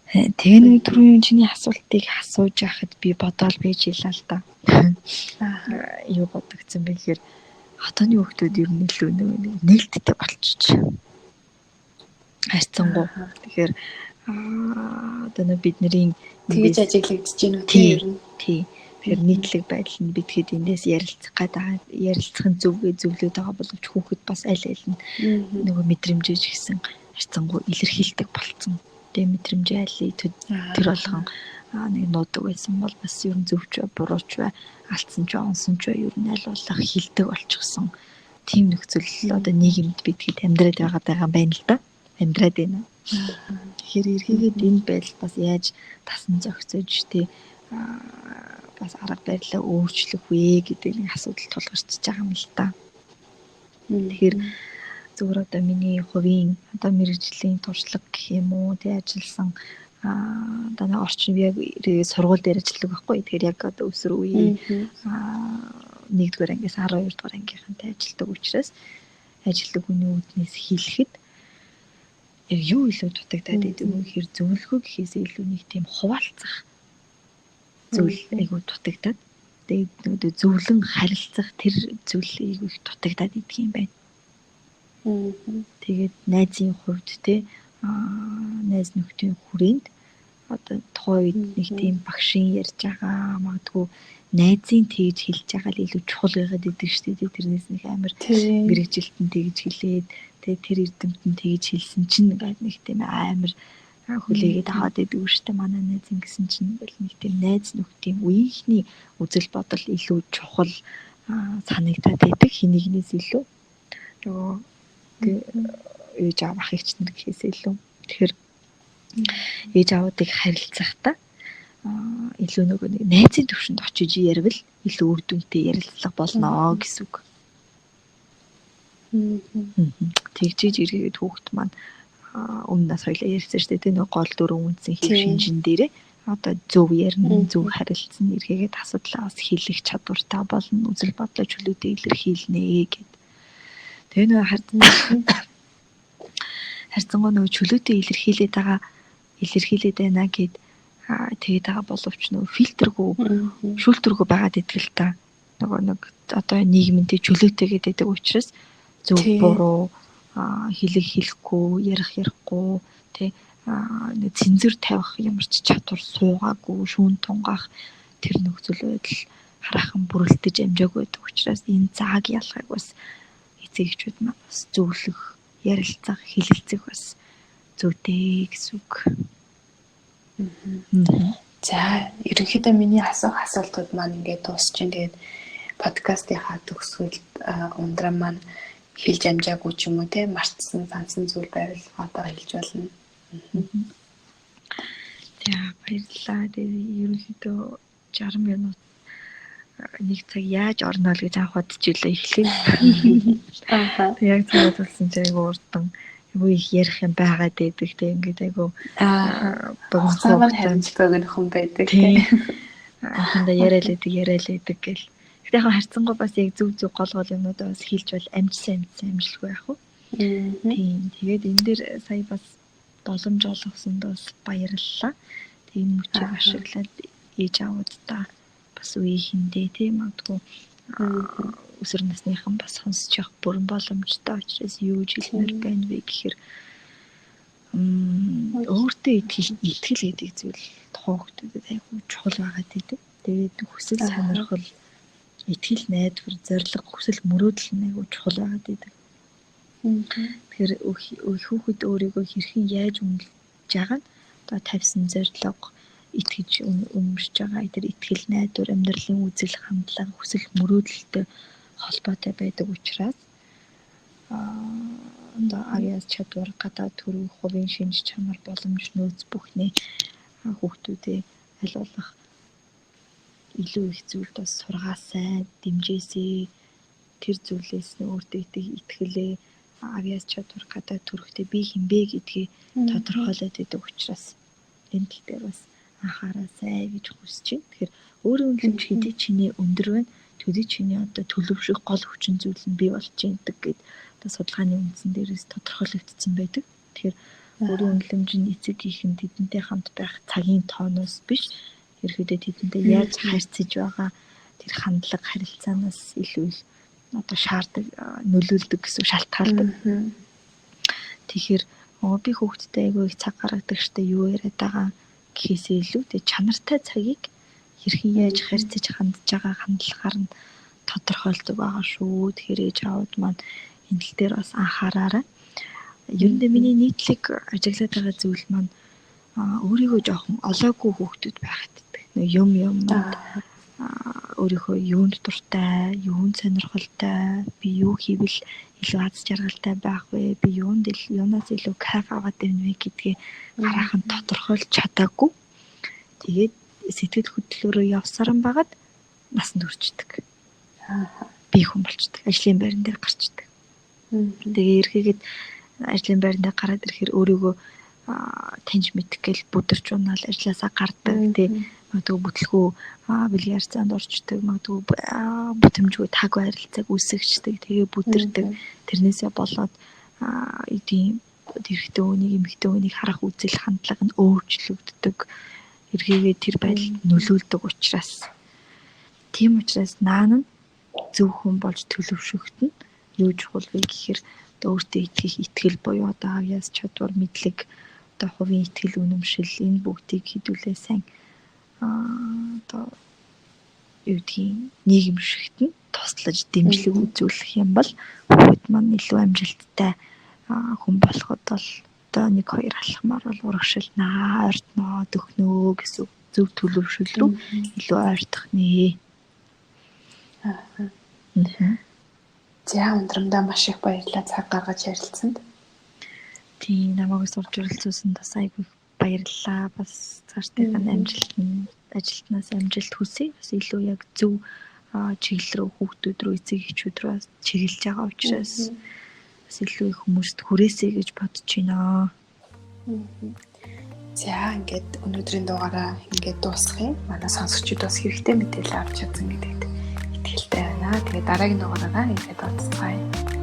S2: Тэгээ нэг түрүүн чиний асуултыг асууж байхад би бодоол байж илаа л да. Юу бодогдсон бэ гэхээр хотооны хүүхдүүд ер нь илүү нээлттэй болчих. Хайрцангуй. Тэгэхээр одоо бидний
S1: тэгж ажиглагдаж байна уу тийм ер нь.
S2: Тийм. Тэгэхээр нийтлэг байдал нь бидгээд эндээс ярилцах гэдэг ярилцахын зөвлөд байгаа боловч хүүхэд бас аль аль нь нөгөө мэдрэмжээж гисэн хайрцангуй илэрхийлдэг болцсон. Тэгээ мэдрэмжээ аль тэр болгон нэг нуудаг байсан бол бас ер нь зөвч бай, бурууч бай, алдсан ч онсон ч бай ер нь аль болох хилдэг болчихсон. Тийм нөхцөл одоо нийгэмд бидгээд амьдраад байгаа юм байна л да. Амьдраад байна. Тэгэхээр эргээгээд энэ байдал бас яаж тасан зохицож бас арга барилаа өөрчлөх вэ гэдэг нэг асуудал тулгарч байгаа юм л да. Тэгэхээр зүгээр одоо миний хувийн одоо мэргэжлийн туршлага гэх юм уу тий ажилласан одоо нэг орчин яг сургууль дээр ажилладаг байхгүй. Тэгэхээр яг одоо өсвөр үеийн 1-р ангиас 12-р ангийнхантай ажилладаг учраас ажилладаг хүний үүднээс хэлэхэд яг юу илүү дутагдаад идэв вэ гэхээр зөвлөгөө гэхээс илүү нэг тийм хуваалцах зүйл айгуу дутагдаад тэгээд зөвлөн харилцах тэр зүйл айгуу их дутагдаад идэх юм байна. Тэгээд найзын хувьд найз нөхдийн хүрээнд одоо тухайн үед нэг тийм багшийн ярьж байгаа магадгүй найзын тэгж хэлж байгаа л илүү чухал байгаад идэг шүү дээ. Тэрнээс нэг амар мэрэгжилтэн тэгж хэлээд тэгээд тэр эрдэмтэн тэгж хэлсэн чинь ингээд нэг тийм амар хүлээгээд аваад идэг шүү дээ. Манай найз ингэсэн чинь бол нэг тийм найз нөхдийн үеийнхний үзэл бодол илүү чухал санагдаад байдаг. Хинэгнээс илүү ээж аав ах эгч нар гэхээс илүү. Тэгэхээр ээж аавуудыг харилцахдаа илүү нөгөө нэг найзын төвшөнд очиж ярил илүү үр дүнтэй ярилцлага болно гэсэн үг. Тэгжиж эргээд хүүхэд маань өмнөөс хоёлаа ярьсан шүү дээ. Нөгөө гол дөрөв үндсэн хэв шинжин дээрээ одоо зөв ярина, зөв харилцсан эргээгээд асуудлаа бас хэлэх чадвартай болно, үзэл бодлоо чөлөөтэй илэрхийлнэ гэд. Тэгээ нөгөө харьцангуй нөгөө чөлөөтэй илэрхийлээд байна гэд тэгээд байгаа боловч нөгөө фильтргүй шүүлтэргүй байгаад идэл та нөгөө нэг одоо нийгмийн чөлөөтэй гэдэг учраас зөв буруу хэлэхгүй ярихгүй нэг цэнзэр тавих ямар ч чадвар суугаагүй шүүн тунгаах тэр нөхцөл байдал хараахан бүрэлдэж амжаагүй байдаг учраас энэ зааг ялахыг бас эцэгчүүд маань бас зөвлөх ярилцах хэлэлцэх бас зүйтэй гэсэн үг.
S1: За ерөнхийдөө миний асуултууд маань ингээд дуусч байна. Тэгээд подкастынхаа төгсгөл ундраа маань хэлж амжаагүй ч юм уу те мартсан сансан зүйл байвал одоо хэлж болно.
S2: За баярлалаа. Тэгээд ерөнхийдөө 60 минут нэг цаг яаж орно л гэж анх бодчихлоо эхлэв. Яг цагаад болсон чинь айгу урдан айгу их ярих юм байгаад байдаг те ингээд айгу
S1: богцоор харимтдаг нөхөн байдаг те.
S2: Ханда яриад байдаг гэл. Гэтэ яг харьцангуй бас яг зөв гол юмнуудаа бас хэлж бол амжилсан амжилтгүй яах вэ? Тийм. Тэгээд энэ дээр сая бас боломж олгосонд бас баярлалаа. Тэгээд мөчийг ашиглаад ээж аавуудаа бас үеийнхэндээ тийм магадгүй өсвөр насныхан бас сонсож явах бүрэн боломжтой учраас юу хэлмээр байна вэ гэхээр өөртөө итгэл гэдэг зүйл тухайгтуудад айгүй чухал байгаад байдаг. Тэгээд хүсэл сонирхол итгэл найдвар зориг хүсэл мөрөөдөл нь айгүй чухал байгаад байдаг. Тэгэхээр хүүхэд өөрийгөө хэрхэн яаж үнэлж байгаа нь одоо тавьсан зориг итгэж өмөрч байгаа тэр итгэл найдвар амьдралын үзэл хандлага хүсэл мөрөөдөлтэй холбоотой байдаг учраас авьяас чадвар гадаа төрөв хувийн шинж чанар боломж нөөц бүхнээ хүүхдүүдээ аль болох илүү их зүйлд бас сургаасай дэмжээсэй тэр зүйлээс нь өөртөө итгэлээ авьяас чадвар гадаа төрөхтэй би хинбэ гэдгийг тодорхойлоод байдаг учраас энэ тал дээр бас анхаараасай гэж хүсэж байна. Тэгэхээр өөрийн үнэлэмж хэдий чиний өндөр байна. Төдий чиний одоо төлөвшөх гол хүчин зүйл нь бий болж байдаг гэд одоо судалгааны үндсэн дээрээс тодорхойлогдсон байдаг. Тэгэхээр өөрийн үнэлэмж нь эцэг хийхэн тэдэнтэй хамт байх цагийн тооноос биш. Ерөөдөө тэдэнтэй яаж харьцаж байгаа тэр хандлага харилцаанаас илүү их одоо шаарддаг нөлөөлдөг гэсэн шалтгаалдаг. Тэгэхээр би хүүхдтэй айгүй их цаг гаргадаг штэ юу яриад байгаа гэхээсээ илүү тэг чанартай цагийг хэрхэн яаж харьцаж хандж байгаа хандлагаар нь тодорхойлдог байгаа шүү. Тэгэхээр ээж аауд маань энэ тал дээр бас анхаараарай. Ер нь миний нийтлэг ажиглаад байгаа зүйл маань өөрийгөө жоохон олоогүй хүүхдүүд байхад нэг юм өөрийнхөө юунд дуртай, юунд сонирхолтой, би юу хийвэл илүү аз жаргалтай байх вэ, би юунаас илүү кайф аваад байна вэ гэдгийг хараахан тодорхойлж чадаагүй. Тэгээд сэтгэл хөдлөлөөрөө явсаран байгаад насанд хүрчдэг. Би хүн болчдөг. Ажлын байран дээр гарчдаг. Тэгээ эргээгээд ажлын байран дээр гараад ирэхээр өөрийгөө таньж мэдэх гээл бүдэрч унаал ажилласаа гардаг. Тэгээ магадгүй бүтлгүй бэлгийн харьцаанд орчдөг, магадгүй бүтэмжгүй таг байралцааг үсгчдэг. Тэгээ бүдэрдэг. Тэрнээсээ болоод эдийн эрэгтэй хүнийг эмэгтэй хүнийг харах үзэл хандлага нь өөрчлөгддөг. Эргээгээ тэр байдалд нөлөөлдөг учраас. Тийм учраас наан нь зөв хүн болж төлөвшөгдөн юу чухал вэ гэхээр өөртөө итгэх итгэл буюу одоо авьяас чадвар мэдлэг одоо хувийн итгэл үнэмшил энэ бүгдийг хэдүүлээ сайн одоо юу гэдгийг нийгэмшигтэн туслаж дэмжлэг үзүүлэх юм бол хүүхэд маань илүү амжилттай хүн болоход бол одоо 1-2 алхмаар бол урагшилнаа, ойртноо, дөхнөө гэсэн зөв төлөвшөл рүү илүү ойртох нэ.
S1: За өндрөмдөө маш их баярлалаа цаг гаргаж ярилцсанд.
S2: Тийм намайг сурж өрөлцүүлсэнд бас айгүй баярлалаа. Бас цаашдынхаа ажилтнаас амжилт хүсье. Бас илүү яг зөв чиглэл рүү хүүхдүүд рүү эцэг эхчүүд рүү чиглэж байгаа учраас бас илүү их хүмүүст хүрээсэй гэж бодож байна.
S1: За ингээд өнөөдрийн дугаараа ингээд дуусгая. Манай сонсогчид бас хэрэгтэй мэдээлэл авч чадсан гэдэгт итгэлтэй байна. Тэгээ дараагийн дугаараараа ингээд уулзцгаая.